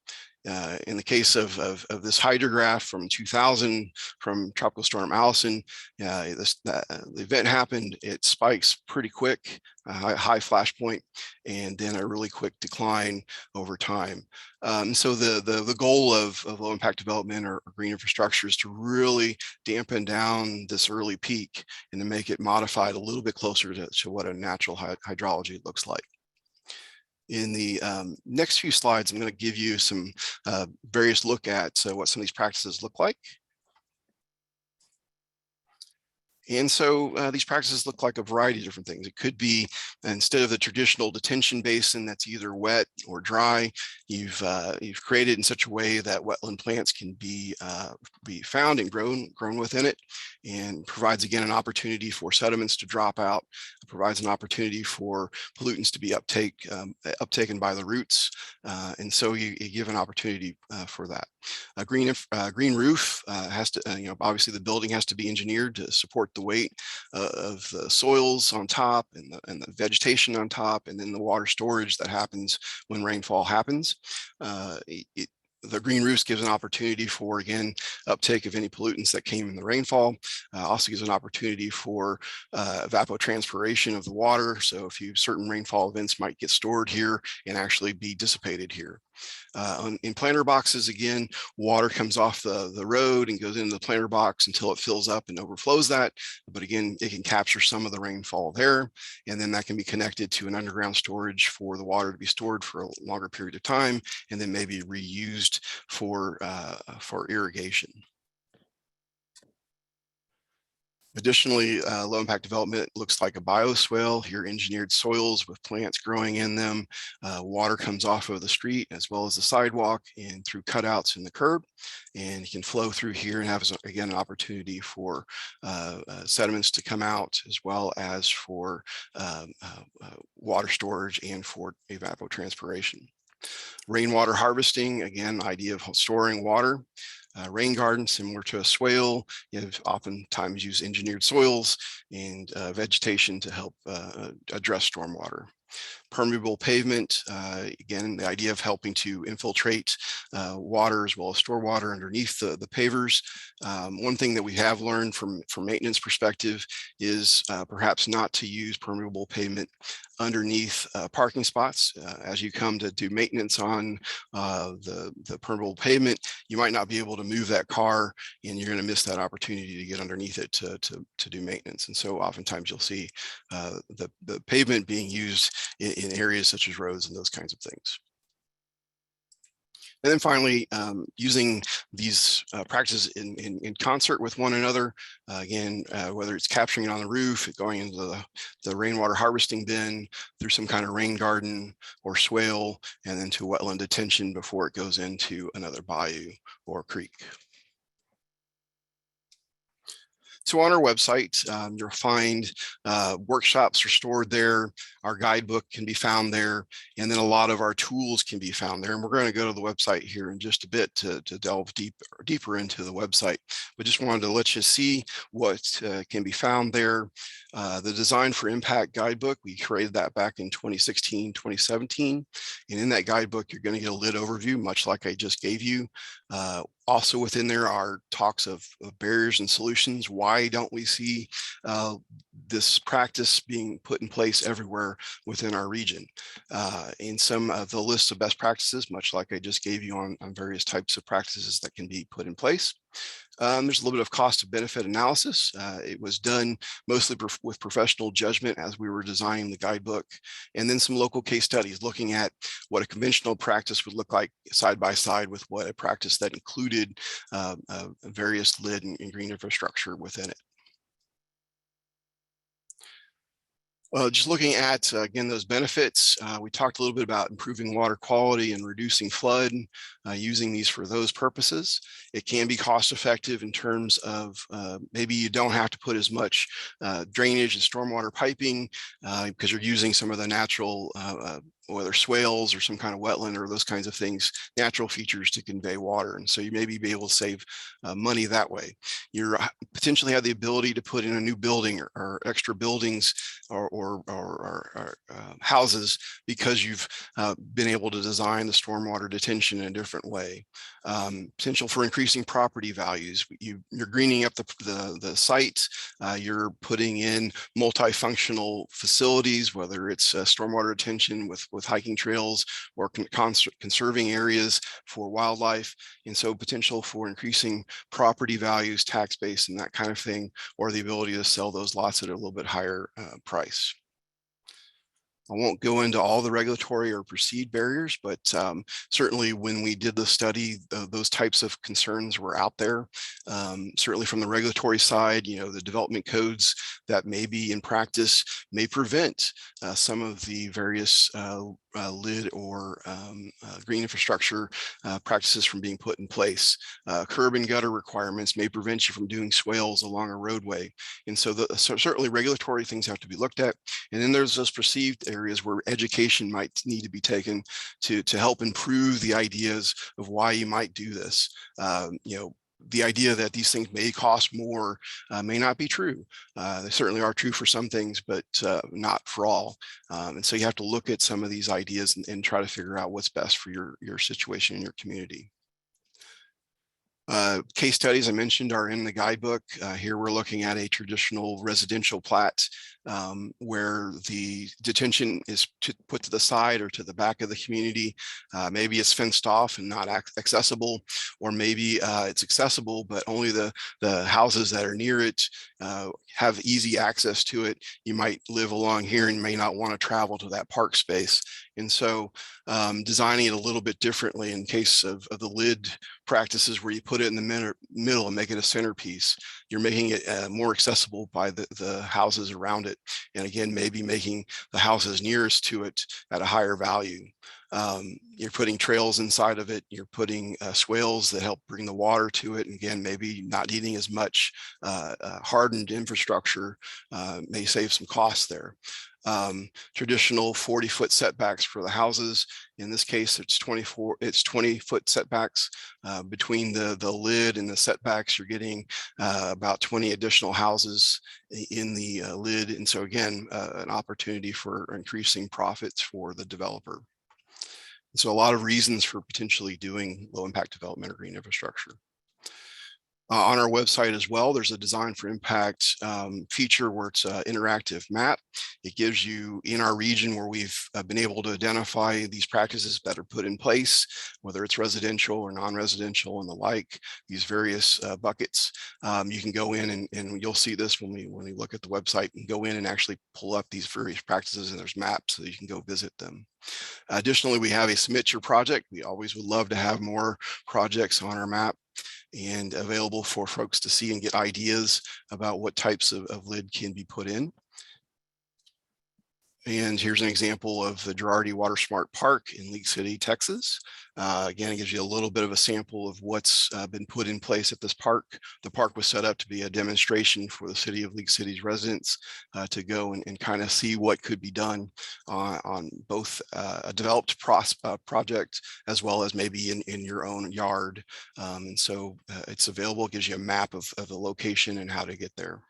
S8: In the case of this hydrograph from 2000 from Tropical Storm Allison, the event happened, it spikes pretty quick, a high flash point, and then a really quick decline over time. So the goal of low impact development or green infrastructure is to really dampen down this early peak and to make it modified a little bit closer to what a natural hydrology looks like. In the next few slides, I'm going to give you some various look at what some of these practices look like. And so these practices look like a variety of different things. It could be, instead of the traditional detention basin that's either wet or dry, you've created in such a way that wetland plants can be found and grown within it, and provides again an opportunity for sediments to drop out. It provides an opportunity for pollutants to be uptaken by the roots, and so you give an opportunity for that. A green roof has to, obviously the building has to be engineered to support the weight of the soils on top and the vegetation on top, and then the water storage that happens when rainfall happens. The green roofs gives an opportunity for, again, uptake of any pollutants that came in the rainfall. Also gives an opportunity for evapotranspiration of the water. So if certain rainfall events might get stored here and actually be dissipated here. In planter boxes, again, water comes off the road and goes into the planter box until it fills up and overflows that. But again, it can capture some of the rainfall there, and then that can be connected to an underground storage for the water to be stored for a longer period of time, and then maybe reused for irrigation. Additionally, low impact development looks like a bioswale. Here, engineered soils with plants growing in them. Water comes off of the street as well as the sidewalk and through cutouts in the curb, and it can flow through here and have, again, an opportunity for sediments to come out, as well as for water storage and for evapotranspiration. Rainwater harvesting, again, idea of storing water. rain garden, similar to a swale. You have oftentimes use engineered soils and vegetation to help address stormwater. Permeable pavement, again, the idea of helping to infiltrate water as well as store water underneath the pavers. One thing that we have learned from maintenance perspective is perhaps not to use permeable pavement underneath parking spots. As you come to do maintenance on the permeable pavement, you might not be able to move that car, and you're going to miss that opportunity to get underneath it to do maintenance. And so oftentimes you'll see the pavement being used in areas such as roads and those kinds of things. And then finally, using these practices in concert with one another, again, whether it's capturing it on the roof, going into the rainwater harvesting bin, through some kind of rain garden or swale, and then to wetland detention before it goes into another bayou or creek. So on our website, you'll find workshops are stored there. Our guidebook can be found there. And then a lot of our tools can be found there. And we're going to go to the website here in just a bit to delve deeper into the website. But just wanted to let you see what can be found there. The Design for Impact guidebook, we created that back in 2016, 2017. And in that guidebook, you're going to get a lit overview, much like I just gave you. Also within there are talks of barriers and solutions. Why don't we see this practice being put in place everywhere within our region? In some of the lists of best practices, much like I just gave you on various types of practices that can be put in place. There's a little bit of cost of benefit analysis. It was done mostly with professional judgment as we were designing the guidebook, and then some local case studies looking at what a conventional practice would look like side by side with what a practice that included various lid and green infrastructure within it. Just looking at, again, those benefits, we talked a little bit about improving water quality and reducing flood, using these for those purposes. It can be cost effective in terms of maybe you don't have to put as much drainage and stormwater piping because you're using some of the natural whether swales or some kind of wetland or those kinds of things, natural features to convey water. And so you maybe be able to save money that way. You potentially have the ability to put in a new building or extra buildings or houses because you've been able to design the stormwater detention in a different way. Potential for increasing property values. You're greening up the site. You're putting in multifunctional facilities, whether it's stormwater retention with hiking trails or conserving areas for wildlife. And so potential for increasing property values, tax base, and that kind of thing, or the ability to sell those lots at a little bit higher price. I won't go into all the regulatory or perceived barriers, but certainly when we did the study, those types of concerns were out there. Certainly from the regulatory side, the development codes that may be in practice may prevent some of the various lid or green infrastructure practices from being put in place. Curb and gutter requirements may prevent you from doing swales along a roadway. And so certainly regulatory things have to be looked at. And then there's those perceived areas where education might need to be taken to help improve the ideas of why you might do this. The idea that these things may cost more may not be true. They certainly are true for some things, but not for all. And so you have to look at some of these ideas and try to figure out what's best for your situation in your community. Case studies I mentioned are in the guidebook. Here we're looking at a traditional residential plat where the detention is put to the side or to the back of the community. Maybe it's fenced off and not accessible, or maybe it's accessible, but only the houses that are near it have easy access to it. You might live along here and may not want to travel to that park space. And so designing it a little bit differently in case of the lid practices where you put it in the middle and make it a centerpiece, you're making it more accessible by the houses around it. And again, maybe making the houses nearest to it at a higher value. You're putting trails inside of it. You're putting swales that help bring the water to it. And again, maybe not needing as much hardened infrastructure may save some costs there. Traditional 40-foot setbacks for the houses. In this case, it's 20-foot setbacks between the lid and the setbacks. You're getting about 20 additional houses in the lid. And so again, an opportunity for increasing profits for the developer. So a lot of reasons for potentially doing low impact development or green infrastructure. On our website as well, there's a design for impact feature where it's an interactive map. It gives you in our region where we've been able to identify these practices that are put in place, whether it's residential or non-residential and the like, these various buckets. You can go in and you'll see this when we look at the website and go in and actually pull up these various practices, and there's maps so that you can go visit them. Additionally, we have a submit your project. We always would love to have more projects on our map and available for folks to see and get ideas about what types of lid can be put in. And here's an example of the Girardi Water Smart Park in League City, Texas. Again, it gives you a little bit of a sample of what's been put in place at this park. The park was set up to be a demonstration for the city of League City's residents to go and kind of see what could be done on both a developed project as well as maybe in your own yard. And so it's available, it gives you a map of the location and how to get there.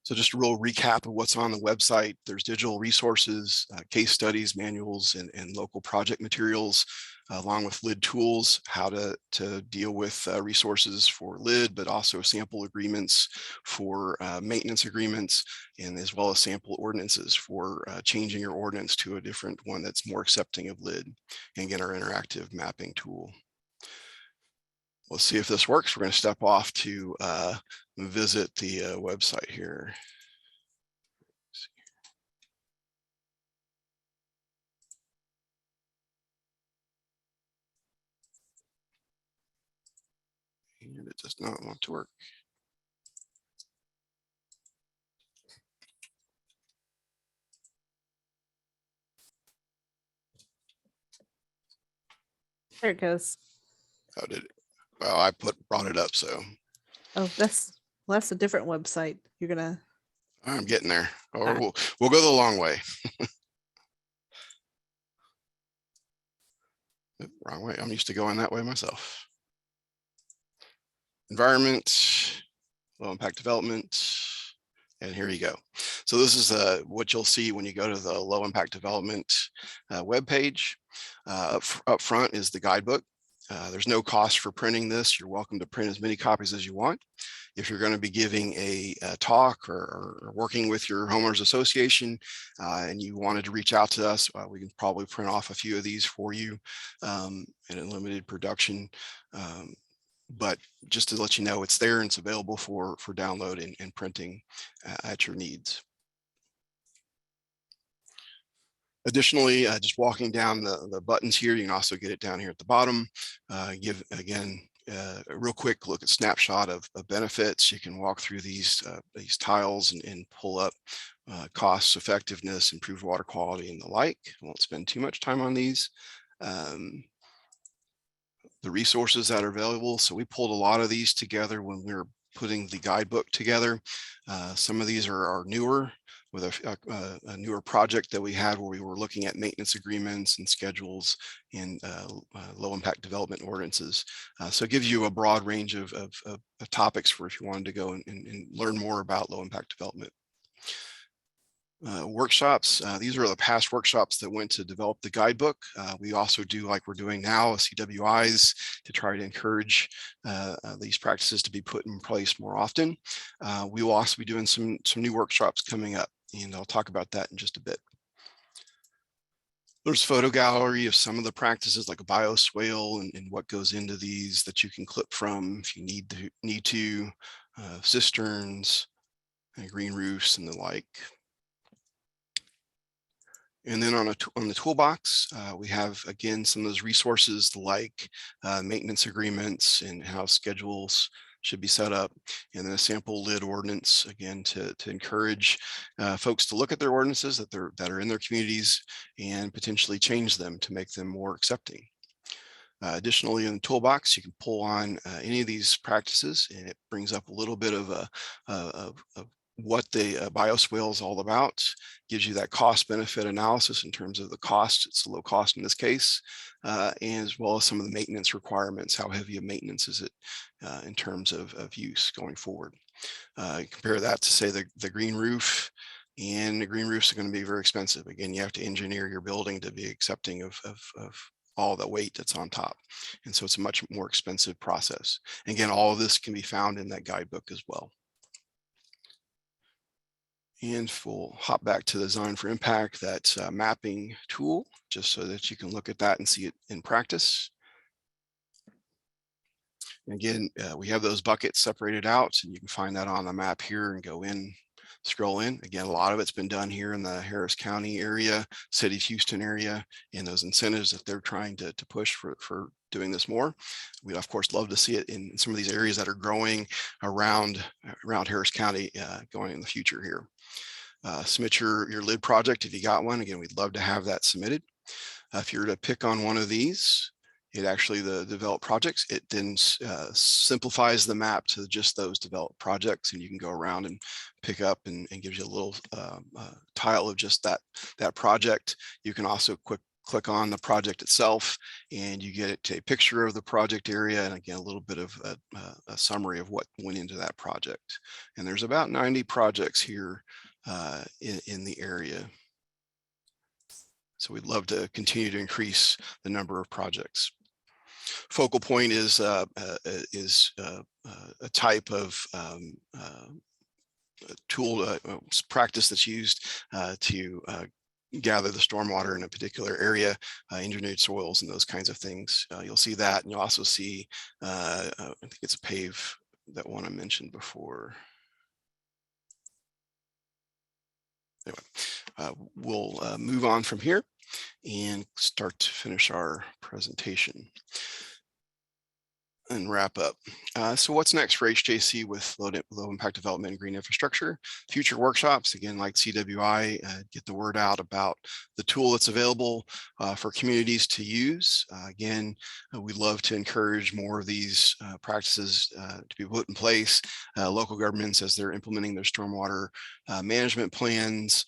S8: So just a real recap of what's on the website. There's digital resources, case studies, manuals, and local project materials, along with lid tools, how to deal with resources for lid, but also sample agreements for maintenance agreements, and as well as sample ordinances for changing your ordinance to a different one that's more accepting of lid, and again, our interactive mapping tool. Let's see if this works. We're going to step off to visit the website here. And it does not want to work.
S3: There it goes.
S8: Oh, did it? Well, I brought it up, so.
S3: Oh, that's a different website. You're gonna.
S8: I'm getting there. Or we'll go the long way. Wrong way. I'm used to going that way myself. Environment, low impact development, and here you go. So this is what you'll see when you go to the low impact development webpage. Up front is the guidebook. There's no cost for printing this. You're welcome to print as many copies as you want. If you're going to be giving a talk or working with your homeowners association and you wanted to reach out to us, we can probably print off a few of these for you in a limited production. But just to let you know, it's there and it's available for download and printing at your needs. Additionally, just walking down the buttons here, you can also get it down here at the bottom. Give, again, a real quick look at snapshot of benefits. You can walk through these tiles and pull up costs, effectiveness, improved water quality, and the like. I won't spend too much time on these. The resources that are available. So we pulled a lot of these together when we were putting the guidebook together. Some of these are newer, with a newer project that we had where we were looking at maintenance agreements and schedules and low impact development ordinances. So it gives you a broad range of topics for if you wanted to go and learn more about low impact development. Workshops. These are the past workshops that went to develop the guidebook. We also do, like we're doing now, CWIs to try to encourage these practices to be put in place more often. We will also be doing some new workshops coming up, and I'll talk about that in just a bit. There's a photo gallery of some of the practices like a bioswale and what goes into these that you can clip from if you need to, cisterns, and green roofs and the like. And then on the toolbox, we have, again, some of those resources like maintenance agreements and how schedules should be set up, and then a sample lid ordinance, again, to encourage folks to look at their ordinances that are in their communities and potentially change them to make them more accepting. Additionally, in the toolbox, you can pull on any of these practices, and it brings up a little bit of what the bioswale is all about, gives you that cost benefit analysis in terms of the cost. It's low cost in this case, and as well as some of the maintenance requirements. How heavy of maintenance is it in terms of use going forward? Compare that to, say, the green roof, and the green roofs are going to be very expensive. Again, you have to engineer your building to be accepting of all the weight that's on top. And so it's a much more expensive process. And again, all of this can be found in that guidebook as well. And we'll hop back to the Design for Impact, that mapping tool, just so that you can look at that and see it in practice. And again, we have those buckets separated out, and you can find that on the map here and go in, scroll in. Again, a lot of it's been done here in the Harris County area, City of Houston area, and those incentives that they're trying to push for doing this more. We'd of course love to see it in some of these areas that are growing around Harris County going in the future here. Submit your lid project if you got one. Again, we'd love to have that submitted. If you were to pick on one of these, it actually, the developed projects, it then simplifies the map to just those developed projects, and you can go around and pick up and gives you a little tile of just that project. You can also click on the project itself, and you get a picture of the project area, and again, a little bit of a summary of what went into that project. And there's about 90 projects here in the area. So we'd love to continue to increase the number of projects. Focal point is a type of tool, practice that's used to gather the stormwater in a particular area, engineered soils and those kinds of things. You'll see that, and you'll also see, I think it's a pave, that one I mentioned before. Anyway, we'll move on from here and start to finish our presentation and wrap up. So what's next for HJC with low impact development and green infrastructure? Future workshops, again, like CWI, get the word out about the tool that's available for communities to use. Again, we'd love to encourage more of these practices to be put in place. Local governments, as they're implementing their stormwater management plans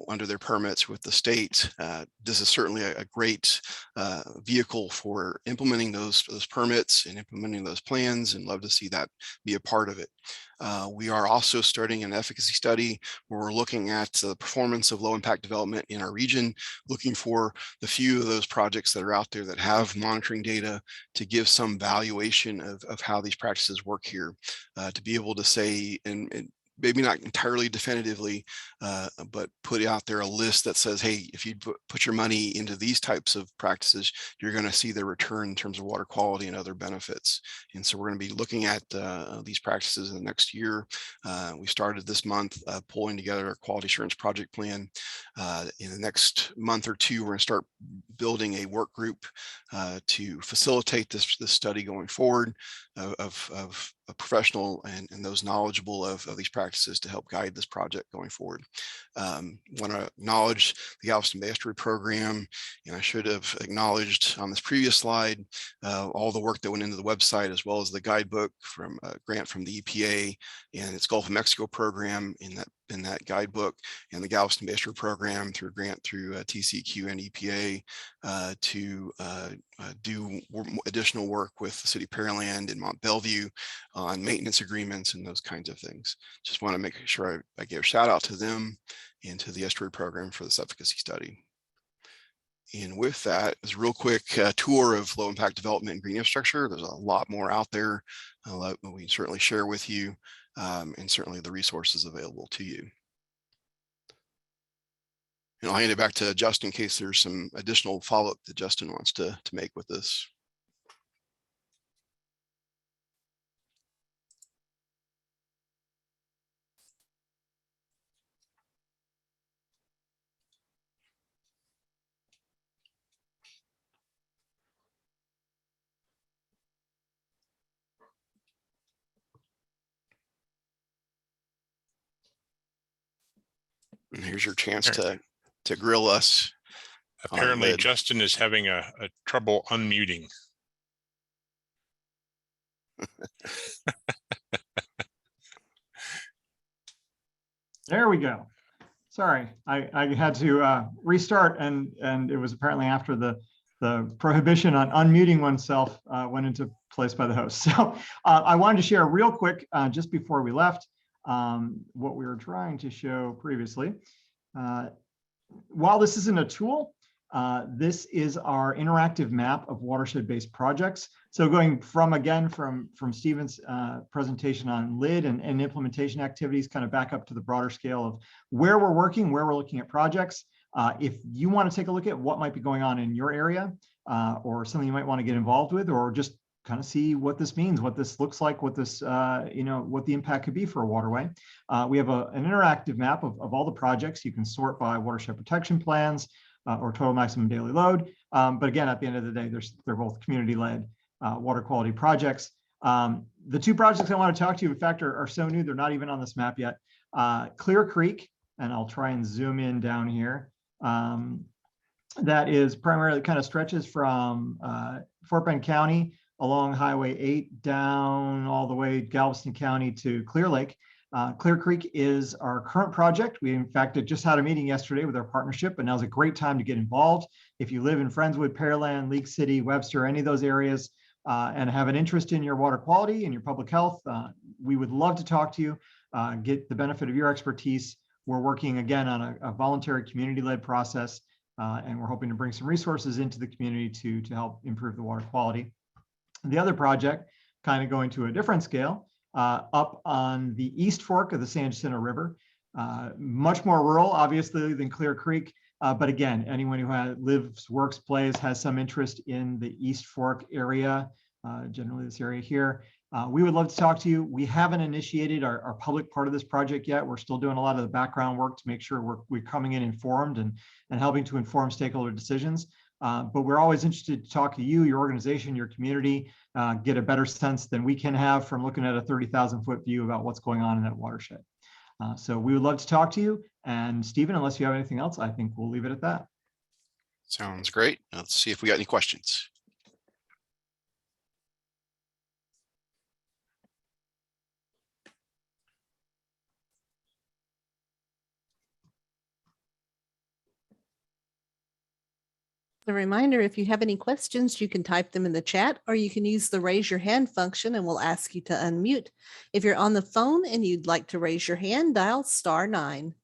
S8: under their permits with the state, this is certainly a great vehicle for implementing those permits and implementing those plans, and love to see that be a part of it. We are also starting an efficacy study where we're looking at the performance of low impact development in our region, looking for the few of those projects that are out there that have monitoring data to give some valuation of how these practices work here, to be able to say, and maybe not entirely definitively, but put out there a list that says, hey, if you put your money into these types of practices, you're going to see the return in terms of water quality and other benefits. And so we're going to be looking at these practices in the next year. We started this month pulling together a quality assurance project plan. In the next month or two, we're going to start building a work group to facilitate this study going forward of a professional and those knowledgeable of these practices to help guide this project going forward. Want to acknowledge the Galveston Bay Estuary Program, and I should have acknowledged on this previous slide all the work that went into the website, as well as the guidebook from a grant from the EPA and its Gulf of Mexico program in that guidebook, and the Galveston Bay Estuary Program through a grant through TCQ and EPA to do additional work with the City of Pearland and Mont Bellevue on maintenance agreements and those kinds of things. Just want to make sure I give a shout out to them and to the Estuary Program for this efficacy study. And with that, is a real quick tour of low impact development and green infrastructure. There's a lot more out there that we can certainly share with you, and certainly the resources available to you. And I'll hand it back to Justin in case there's some additional follow-up that Justin wants to make with this. Here's your chance to grill us.
S1: Apparently Justin is having a trouble unmuting.
S9: There we go. Sorry, I had to restart, and it was apparently after the prohibition on unmuting oneself went into place by the host. So I wanted to share real quick, just before we left, what we were trying to show previously. While this isn't a tool, this is our interactive map of watershed-based projects. So going from Stephen's presentation on LID and implementation activities, kind of back up to the broader scale of where we're working, where we're looking at projects. If you want to take a look at what might be going on in your area, or something you might want to get involved with, or just kind of see what this means, what this looks like, what this, what the impact could be for a waterway. We have an interactive map of all the projects. You can sort by watershed protection plans or total maximum daily load. But again, at the end of the day, they're both community-led water quality projects. The two projects I want to talk to you, in fact, are so new, they're not even on this map yet. Clear Creek, and I'll try and zoom in down here. That is primarily kind of stretches from Fort Bend County along Highway 8 down all the way Galveston County to Clear Lake. Clear Creek is our current project. We, in fact, just had a meeting yesterday with our partnership, and now's a great time to get involved. If you live in Friendswood, Pearland, League City, Webster, any of those areas, and have an interest in your water quality and your public health, we would love to talk to you, get the benefit of your expertise. We're working again on a voluntary community-led process, and we're hoping to bring some resources into the community to help improve the water quality. The other project, kind of going to a different scale, up on the East Fork of the San Jacinto River, much more rural, obviously, than Clear Creek. But again, anyone who lives, works, plays, has some interest in the East Fork area, generally this area here, we would love to talk to you. We haven't initiated our public part of this project yet. We're still doing a lot of the background work to make sure we're coming in informed and helping to inform stakeholder decisions. But we're always interested to talk to you, your organization, your community, get a better sense than we can have from looking at a 30,000-foot view about what's going on in that watershed. So we would love to talk to you. And Stephen, unless you have anything else, I think we'll leave it at that.
S8: Sounds great. Let's see if we got any questions.
S3: A reminder, if you have any questions, you can type them in the chat, or you can use the raise your hand function and we'll ask you to unmute. If you're on the phone and you'd like to raise your hand, dial *9.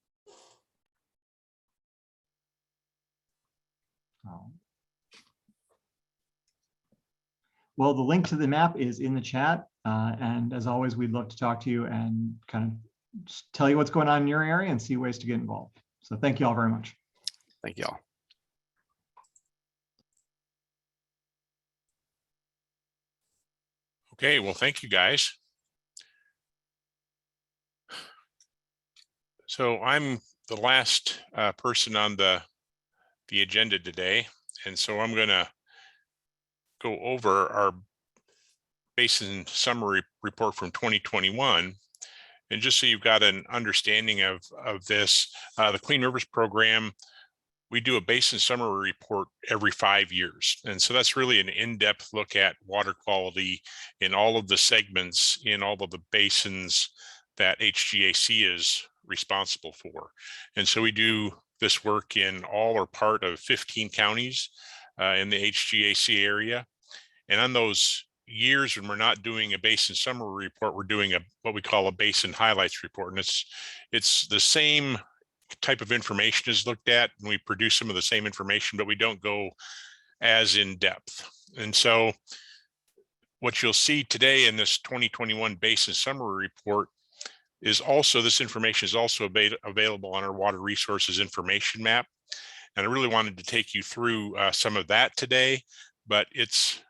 S9: Well, the link to the map is in the chat. And as always, we'd love to talk to you and kind of just tell you what's going on in your area and see ways to get involved. So thank you all very much.
S8: Thank you all.
S1: Okay, well, thank you guys. So I'm the last person on the agenda today, and so I'm going to go over our basin summary report from 2021. And just so you've got an understanding of this, the Clean Rivers program, we do a basin summary report every 5 years. And so that's really an in-depth look at water quality in all of the segments, in all of the basins that HGAC is responsible for. And so we do this work in all or part of 15 counties in the HGAC area. And on those years when we're not doing a basin summary report, we're doing what we call a basin highlights report. And it's the same type of information is looked at, and we produce some of the same information, but we don't go as in depth. And so what you'll see today in this 2021 basin summary report is also, this information is also available on our water resources information map. And I really wanted to take you through some of that today, but it's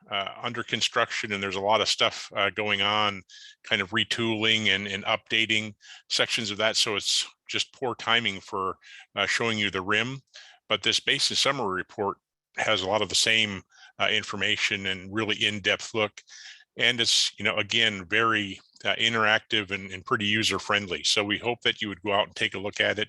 S1: under construction and there's a lot of stuff going on, kind of retooling and updating sections of that. So it's just poor timing for showing you the rim. But this basin summary report has a lot of the same information and really in-depth look. And it's, again, very interactive and pretty user-friendly. So we hope that you would go out and take a look at it.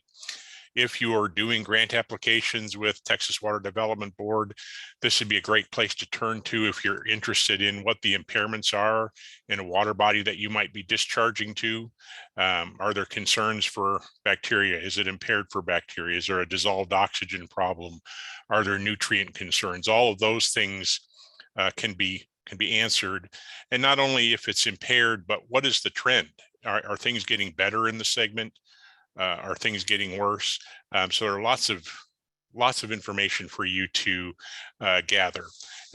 S1: if you are doing grant applications with Texas Water Development Board, this would be a great place to turn to if you're interested in what the impairments are in a water body that you might be discharging to. Are there concerns for bacteria? Is it impaired for bacteria? Is there a dissolved oxygen problem? Are there nutrient concerns? All of those things can be answered. And not only if it's impaired, but what is the trend? Are things getting better in the segment? Are things getting worse? So there are lots of information for you to gather.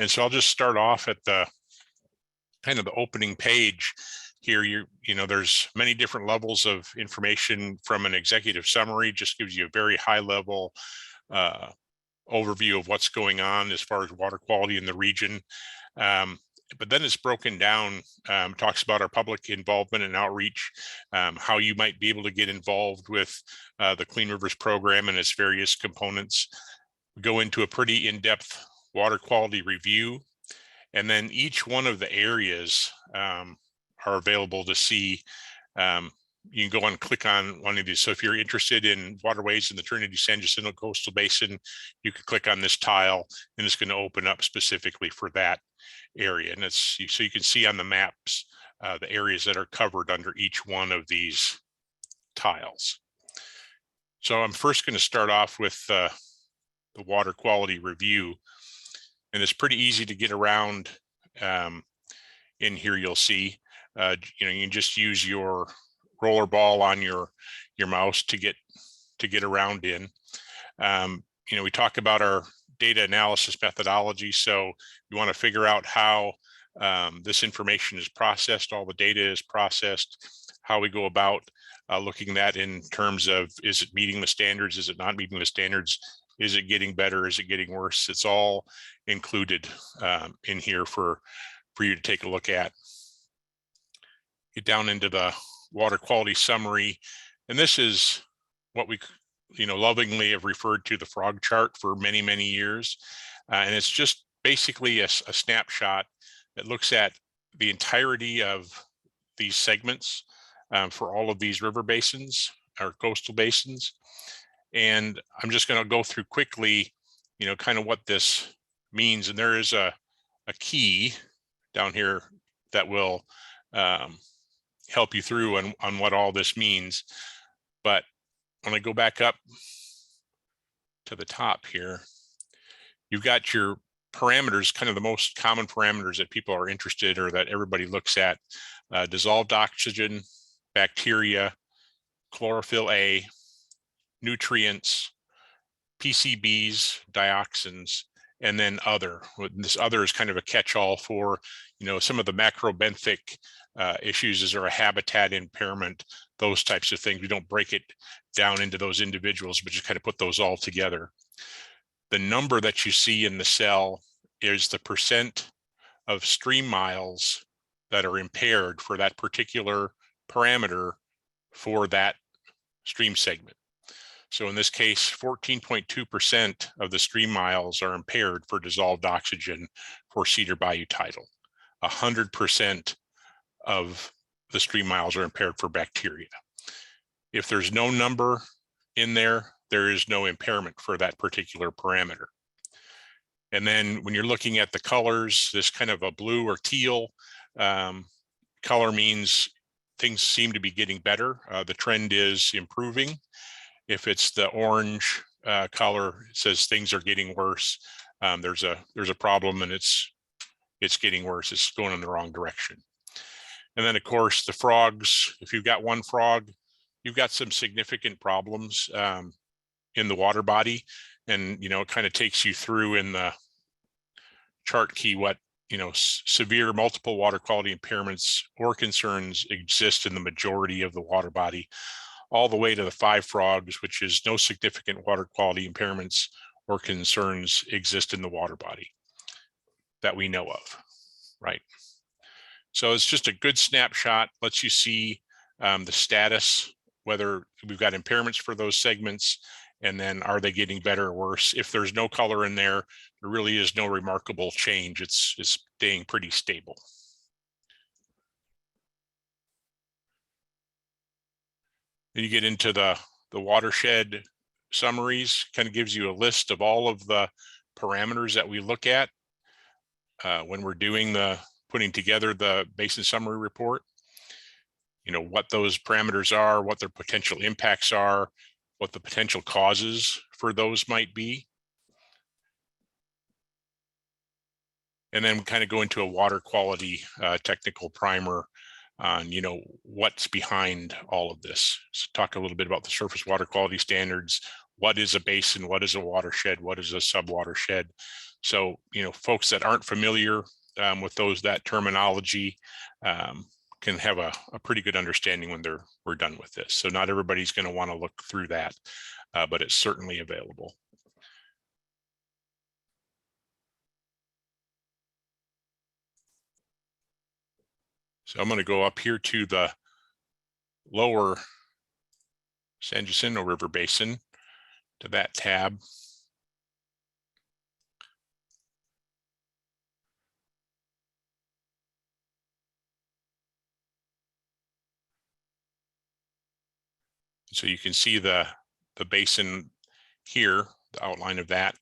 S1: And so I'll just start off at the kind of the opening page here. You know, there's many different levels of information. From an executive summary, just gives you a very high level overview of what's going on as far as water quality in the region. But then it's broken down, talks about our public involvement and outreach, how you might be able to get involved with the Clean Rivers program and its various components. We go into a pretty in-depth water quality review, and then each one of the areas are available to see. You can go and click on one of these. So if you're interested in waterways in the Trinity-San Jacinto Coastal Basin, you can click on this tile, and it's going to open up specifically for that area. And it's so you can see on the maps the areas that are covered under each one of these tiles. So I'm first going to start off with the water quality review, and it's pretty easy to get around. In here, you'll see you know, you can just use your roller ball on your mouse to get around in. You know, we talk about our data analysis methodology. So you want to figure out how this information is processed, all the data is processed, how we go about looking at that in terms of, is it meeting the standards? Is it not meeting the standards? Is it getting better? Is it getting worse? It's all included in here for you to take a look at. Get down into the water quality summary. And this is what we, you know, lovingly have referred to the frog chart for many, many years. And it's just basically a snapshot that looks at the entirety of these segments for all of these river basins or coastal basins. And I'm just going to go through quickly, you know, kind of what this means. And there is a key down here that will help you through on what all this means. But when I go back up to the top here, you've got your parameters, kind of the most common parameters that people are interested or that everybody looks at: dissolved oxygen, bacteria, chlorophyll A, nutrients, PCBs, dioxins, and then other. This other is kind of a catch-all for, you know, some of the macrobenthic issues. Is there a habitat impairment? Those types of things. We don't break it down into those individuals, but just kind of put those all together. The number that you see in the cell is the percent of stream miles that are impaired for that particular parameter for that stream segment. So in this case, 14.2% of the stream miles are impaired for dissolved oxygen for Cedar Bayou tidal. 100% of the stream miles are impaired for bacteria. If there's no number in there, there is no impairment for that particular parameter. And then when you're looking at the colors, this kind of a blue or teal color means things seem to be getting better. The trend is improving. If it's the orange color, it says things are getting worse. There's a problem and it's getting worse. It's going in the wrong direction. And then of course the frogs, if you've got one frog, you've got some significant problems in the water body. And, you know, it kind of takes you through in the chart key what, you know, severe multiple water quality impairments or concerns exist in the majority of the water body, all the way to the 5 frogs, which is no significant water quality impairments or concerns exist in the water body that we know of, right? So it's just a good snapshot, lets you see the status, whether we've got impairments for those segments, and then are they getting better or worse? If there's no color in there, there really is no remarkable change. It's staying pretty stable. Then you get into the watershed summaries kind of gives you a list of all of the parameters that we look at when we're doing putting together the basin summary report. You know, what those parameters are, what their potential impacts are, what the potential causes for those might be. And then kind of go into a water quality technical primer on, you know, what's behind all of this. So talk a little bit about the surface water quality standards. What is a basin? What is a watershed? What is a sub-watershed? So, you know, folks that aren't familiar with that terminology can have a pretty good understanding when we're done with this. So not everybody's going to want to look through that, but it's certainly available. So I'm going to go up here to the lower San Jacinto River Basin, to that tab. So you can see the basin here, the outline of that.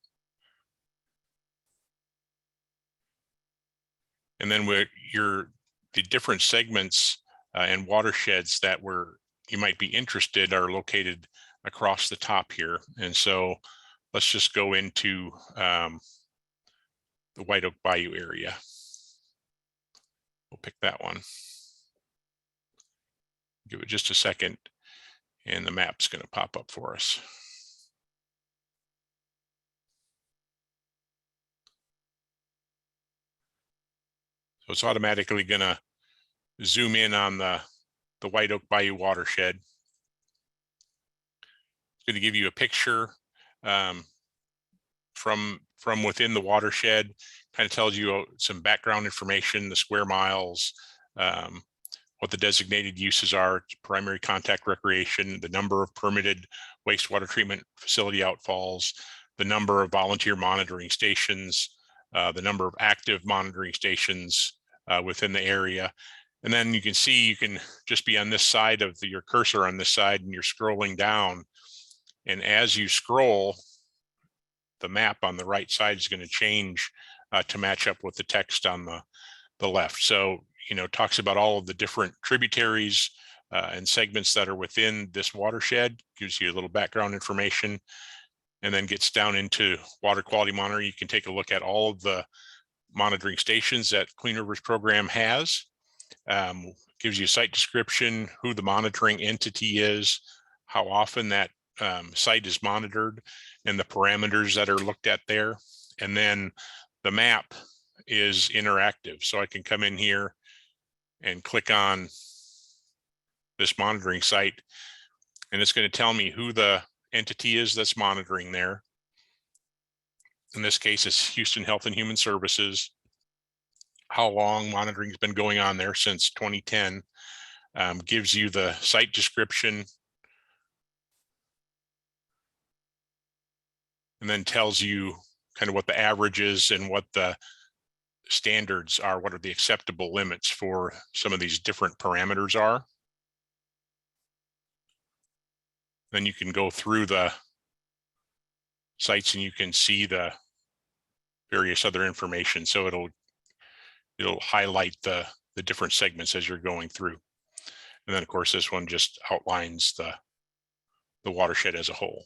S1: And then the different segments and watersheds that you might be interested are located across the top here. And so let's just go into the White Oak Bayou area. We'll pick that one. Give it just a second, and the map's going to pop up for us. So it's automatically going to zoom in on the White Oak Bayou watershed. It's going to give you a picture from within the watershed. Kind of tells you some background information, the square miles, what the designated uses are, primary contact recreation, the number of permitted wastewater treatment facility outfalls, the number of volunteer monitoring stations, the number of active monitoring stations within the area. And then you can see, you can just be on this side of your cursor on this side, and you're scrolling down. And as you scroll, the map on the right side is going to change to match up with the text on the left. So, you know, talks about all of the different tributaries and segments that are within this watershed, gives you a little background information, and then gets down into water quality monitoring. You can take a look at all of the monitoring stations that Clean Rivers program has. Gives you a site description, who the monitoring entity is, how often that site is monitored, and the parameters that are looked at there. And then the map is interactive. So I can come in here and click on this monitoring site, and it's going to tell me who the entity is that's monitoring there. In this case, it's Houston Health and Human Services. How long monitoring has been going on there, since 2010. Gives you the site description, and then tells you kind of what the average is and what the standards are, what are the acceptable limits for some of these different parameters are. Then you can go through the sites and you can see the various other information. So it'll highlight the different segments as you're going through. And then of course, this one just outlines the watershed as a whole.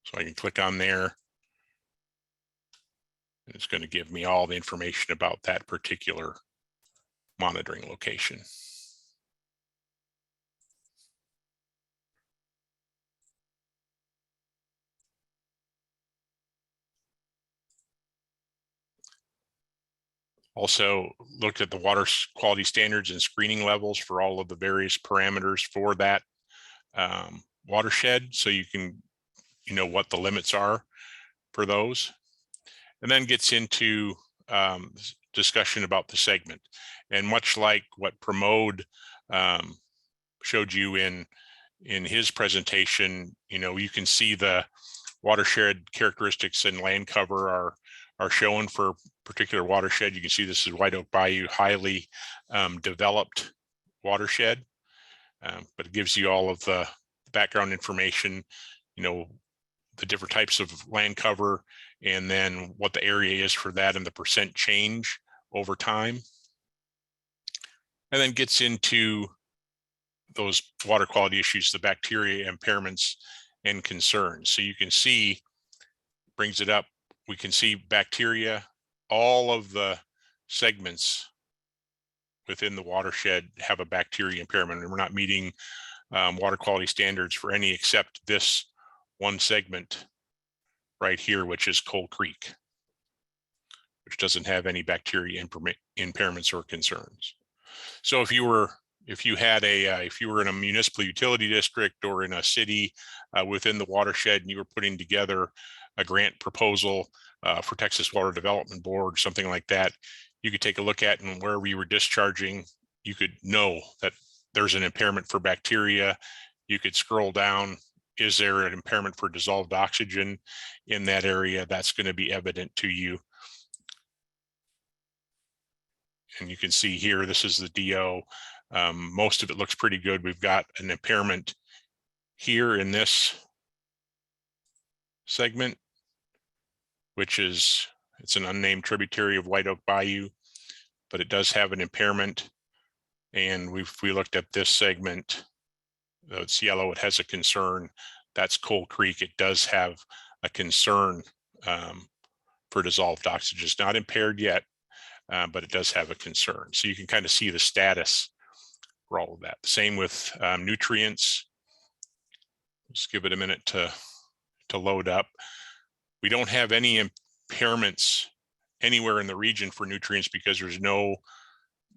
S1: So I can click on there. And it's going to give me all the information about that particular monitoring location. Also looked at the water quality standards and screening levels for all of the various parameters for that watershed. So you can, you know, what the limits are for those. And then gets into discussion about the segment. And much like what Pramod showed you in his presentation, you know, you can see the watershed characteristics and land cover are shown for particular watershed. You can see this is White Oak Bayou, highly developed watershed. but it gives you all of the background information, you know, the different types of land cover, and then what the area is for that and the percent change over time. And then gets into those water quality issues, the bacteria impairments and concerns. So you can see, brings it up, we can see bacteria, all of the segments within the watershed have a bacteria impairment, and we're not meeting water quality standards for any except this one segment right here, which is Coal Creek, which doesn't have any bacteria impairments or concerns. So if you were in a municipal utility district or in a city within the watershed, and you were putting together a grant proposal for Texas Water Development Board, something like that, you could take a look at, and wherever you were discharging, you could know that there's an impairment for bacteria. You could scroll down. Is there an impairment for dissolved oxygen in that area? That's going to be evident to you. And you can see here, this is the DO. Most of it looks pretty good. We've got an impairment here in this segment, which is, it's an unnamed tributary of White Oak Bayou, but it does have an impairment. And we looked at this segment, it's yellow, it has a concern. That's Coal Creek. It does have a concern for dissolved oxygen. It's not impaired yet, but it does have a concern. So you can kind of see the status for all of that. Same with nutrients. Just give it a minute to load up. We don't have any impairments anywhere in the region for nutrients because there's no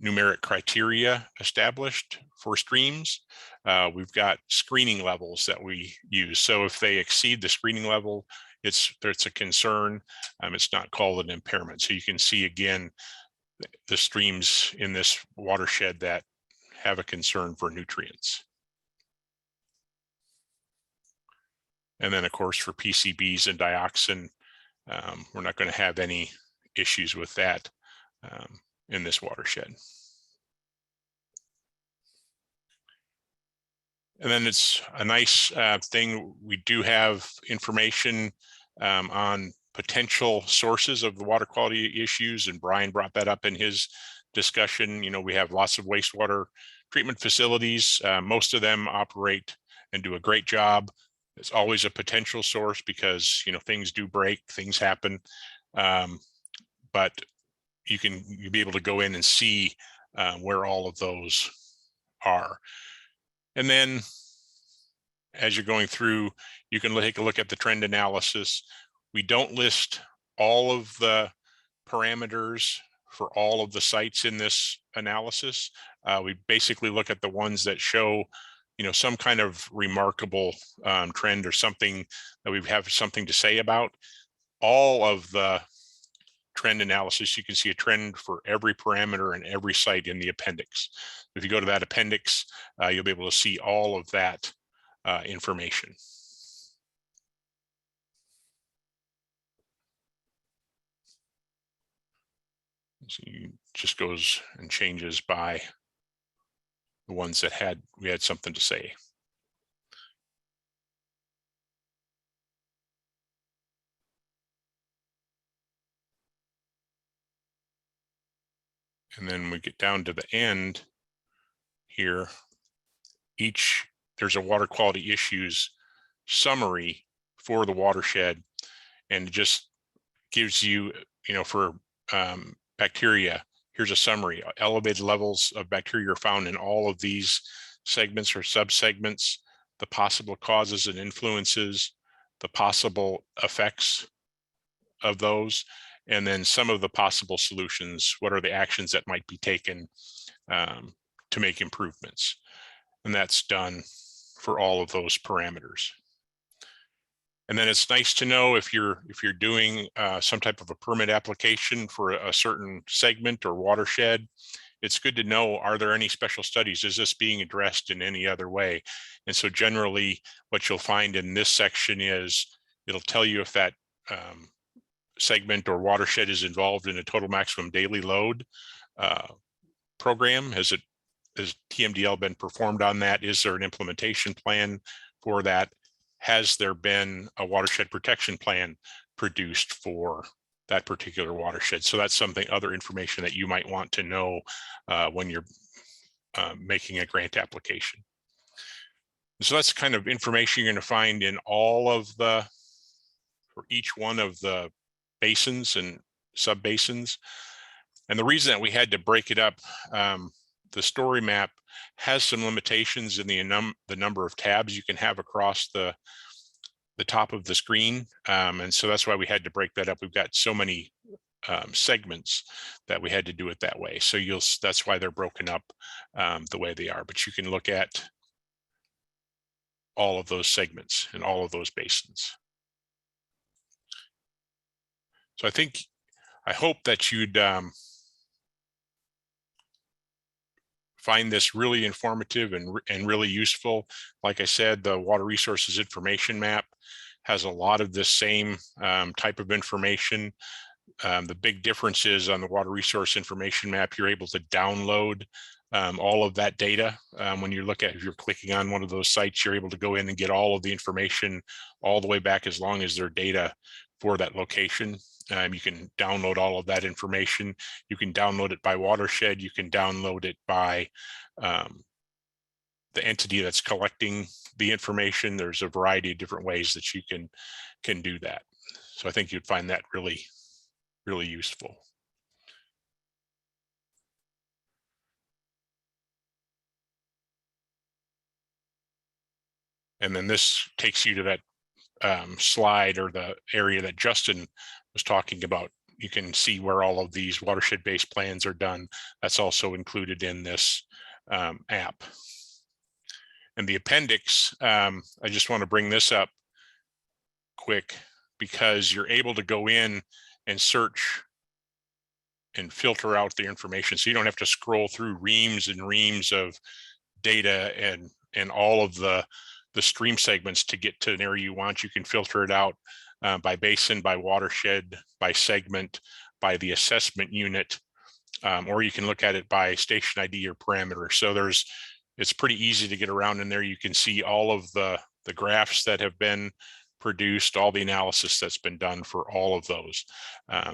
S1: numeric criteria established for streams. We've got screening levels that we use. So if they exceed the screening level, it's a concern. It's not called an impairment. So you can see again the streams in this watershed that have a concern for nutrients. And then of course for PCBs and dioxin, we're not going to have any issues with that in this watershed. And then it's a nice thing. We do have information on potential sources of the water quality issues, and Brian brought that up in his discussion. You know, we have lots of wastewater treatment facilities. Most of them operate and do a great job. It's always a potential source because, you know, things do break, things happen. But you'll be able to go in and see where all of those are. And then as you're going through, you can take a look at the trend analysis. We don't list all of the parameters for all of the sites in this analysis. We basically look at the ones that show, you know, some kind of remarkable trend or something that we have something to say about. All of the trend analysis, you can see a trend for every parameter and every site in the appendix. If you go to that appendix, you'll be able to see all of that information. So it just goes and changes by the ones that we had something to say. And then we get down to the end here. There's a water quality issues summary for the watershed, and it just gives you, you know, for bacteria, here's a summary. Elevated levels of bacteria are found in all of these segments or subsegments, the possible causes and influences, the possible effects of those, and then some of the possible solutions. What are the actions that might be taken to make improvements? And that's done for all of those parameters. And then it's nice to know if you're doing some type of a permit application for a certain segment or watershed, it's good to know, are there any special studies? Is this being addressed in any other way? And so generally what you'll find in this section is it'll tell you if that segment or watershed is involved in a total maximum daily load program. Has it has TMDL been performed on that? Is there an implementation plan for that? Has there been a watershed protection plan produced for that particular watershed? So that's something, other information that you might want to know when you're making a grant application. So that's kind of information you're going to find in all of the, for each one of the basins and sub basins. And the reason that we had to break it up, the story map has some limitations in the number of tabs you can have across the top of the screen. And so that's why we had to break that up. We've got so many segments that we had to do it that way. So that's why they're broken up the way they are. But you can look at all of those segments and all of those basins. So I hope that you'd find this really informative and really useful. Like I said, the Water Resources Information Map has a lot of the same type of information. The big difference is on the Water Resource Information Map, you're able to download all of that data. When you look at, if you're clicking on one of those sites, you're able to go in and get all of the information all the way back as long as their data for that location. You can download all of that information. You can download it by watershed. You can download it by the entity that's collecting the information. There's a variety of different ways that you can do that. So I think you'd find that really, really useful. And then this takes you to that slide, or the area that Justin was talking about. You can see where all of these watershed-based plans are done. That's also included in this app. And the appendix, I just want to bring this up quick because you're able to go in and search and filter out the information. So you don't have to scroll through reams and reams of data and all of the stream segments to get to an area you want. You can filter it out by basin, by watershed, by segment, by the assessment unit, or you can look at it by station ID or parameter. So it's pretty easy to get around in there. You can see all of the graphs that have been produced, all the analysis that's been done for all of those.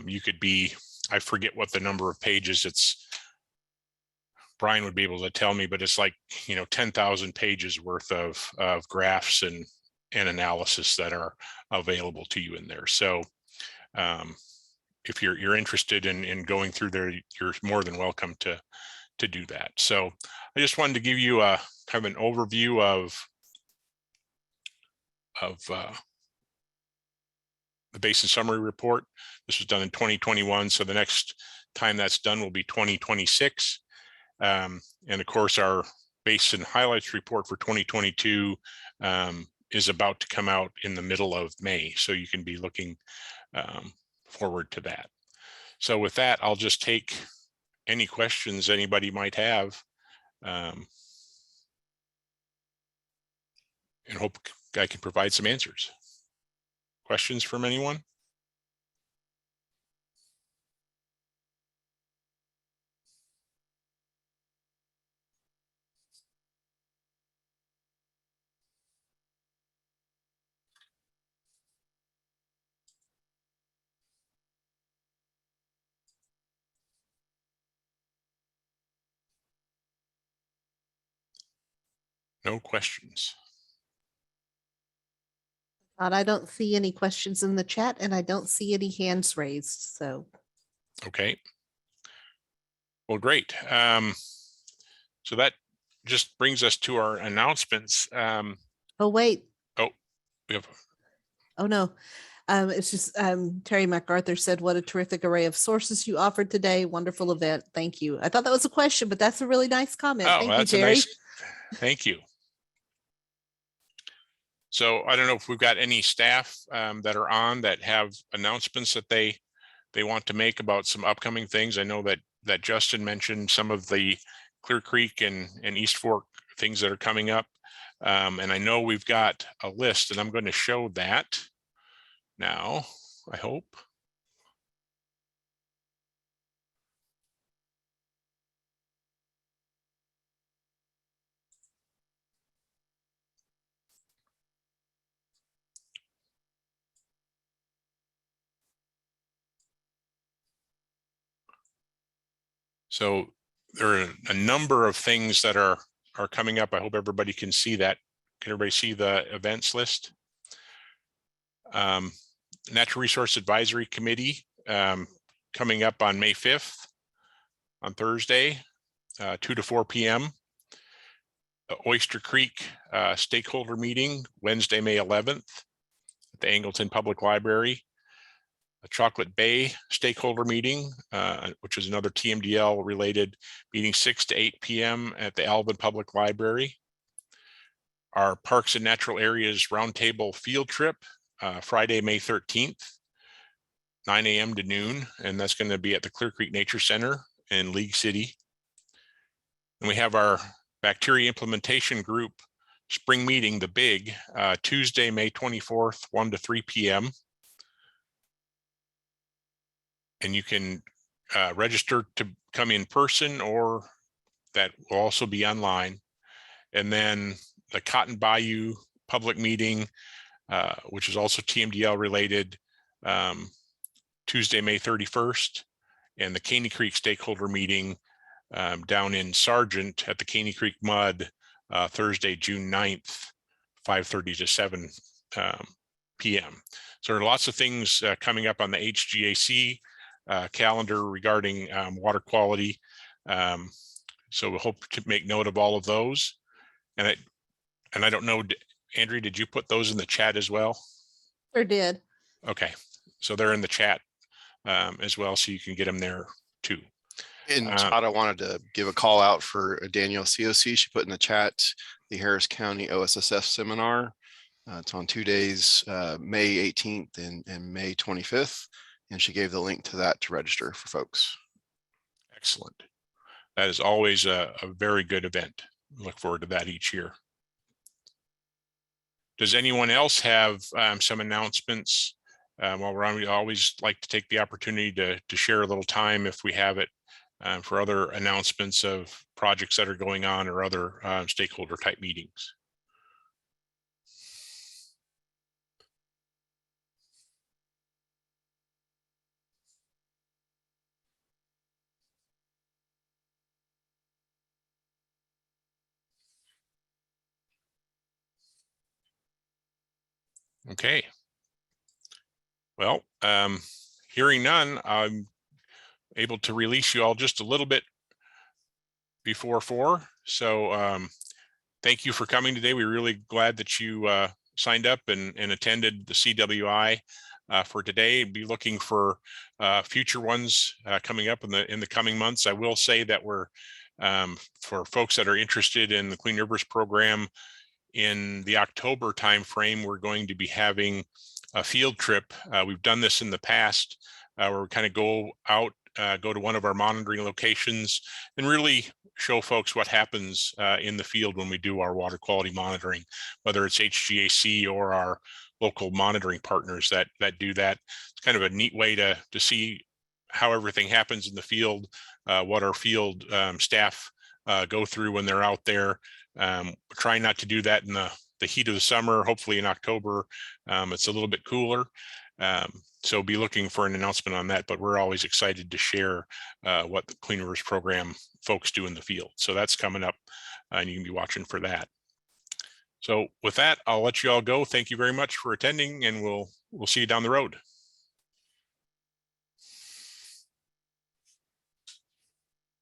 S1: You could be, I forget what the number of pages, Brian would be able to tell me, but it's like, 10,000 pages worth of graphs and analysis that are available to you in there. So if you're interested in going through there, you're more than welcome to do that. So I just wanted to give you a kind of an overview of the Basin Summary Report. This was done in 2021. So the next time that's done will be 2026. And of course, our Basin Highlights Report for 2022 is about to come out in the middle of May. So you can be looking forward to that. So with that, I'll just take any questions anybody might have and hope I can provide some answers. Questions from anyone? No questions.
S3: I don't see any questions in the chat, and I don't see any hands raised. So,
S1: okay. Well, great. So that just brings us to our announcements.
S3: oh wait.
S1: Oh, we have.
S3: Oh no. It's just Terry MacArthur said, "What a terrific array of sources you offered today. Wonderful event. Thank you." I thought that was a question, but that's a really nice comment.
S1: Oh,
S3: Thank
S1: that's
S3: you, Terry.
S1: Thank you. So I don't know if we've got any staff that are on that have announcements that they want to make about some upcoming things. I know that Justin mentioned some of the Clear Creek and East Fork things that are coming up. And I know we've got a list, and I'm going to show that now, I hope. So there are a number of things that are coming up. I hope everybody can see that. Can everybody see the events list? Natural Resource Advisory Committee coming up on May 5th on Thursday, 2 to 4 p.m. Oyster Creek stakeholder meeting, Wednesday, May 11th at the Angleton Public Library. A Chocolate Bay stakeholder meeting, which is another TMDL related meeting, 6 to 8 p.m. at the Alvin Public Library. Our Parks and Natural Areas Roundtable field trip, Friday, May 13th, 9 a.m. to noon, and that's going to be at the Clear Creek Nature Center in League City. And we have our Bacteria Implementation Group spring meeting, the big, Tuesday, May 24th, 1 to 3 p.m. And you can register to come in person, or that will also be online. And then the Cotton Bayou public meeting, which is also TMDL related, Tuesday, May 31st, and the Caney Creek stakeholder meeting down in Sargent at the Caney Creek Mud, Thursday, June 9th, 5:30 to 7 p.m. So there are lots of things coming up on the HGAC calendar regarding water quality. So we hope to make note of all of those. And I don't know, Andrea, did you put those in the chat as well?
S3: Sure did.
S1: Okay, so they're in the chat as well, so you can get them there too.
S8: And Todd, I wanted to give a call out for Danielle COC. She put in the chat the Harris County OSSF seminar. It's on 2 days, May 18th and May 25th. And she gave the link to that to register for folks.
S1: Excellent. That is always a very good event. Look forward to that each year. Does anyone else have some announcements? While we're on, we always like to take the opportunity to share a little time if we have it for other announcements of projects that are going on or other stakeholder type meetings. Okay. Well, hearing none, I'm able to release you all just a little bit before 4. So thank you for coming today. We're really glad that you signed up and attended the CWI for today. Be looking for future ones coming up in the coming months. I will say that we're for folks that are interested in the Clean Rivers program, in the October timeframe, we're going to be having a field trip. We've done this in the past where we kind of go out, go to one of our monitoring locations and really show folks what happens in the field when we do our water quality monitoring, whether it's HGAC or our local monitoring partners that do that. It's kind of a neat way to see how everything happens in the field, what our field staff go through when they're out there. We're trying not to do that in the heat of the summer. Hopefully in October, it's a little bit cooler. So be looking for an announcement on that, but we're always excited to share what the Clean Rivers program folks do in the field. So that's coming up and you can be watching for that. So with that, I'll let you all go. Thank you very much for attending, and we'll see you down the road.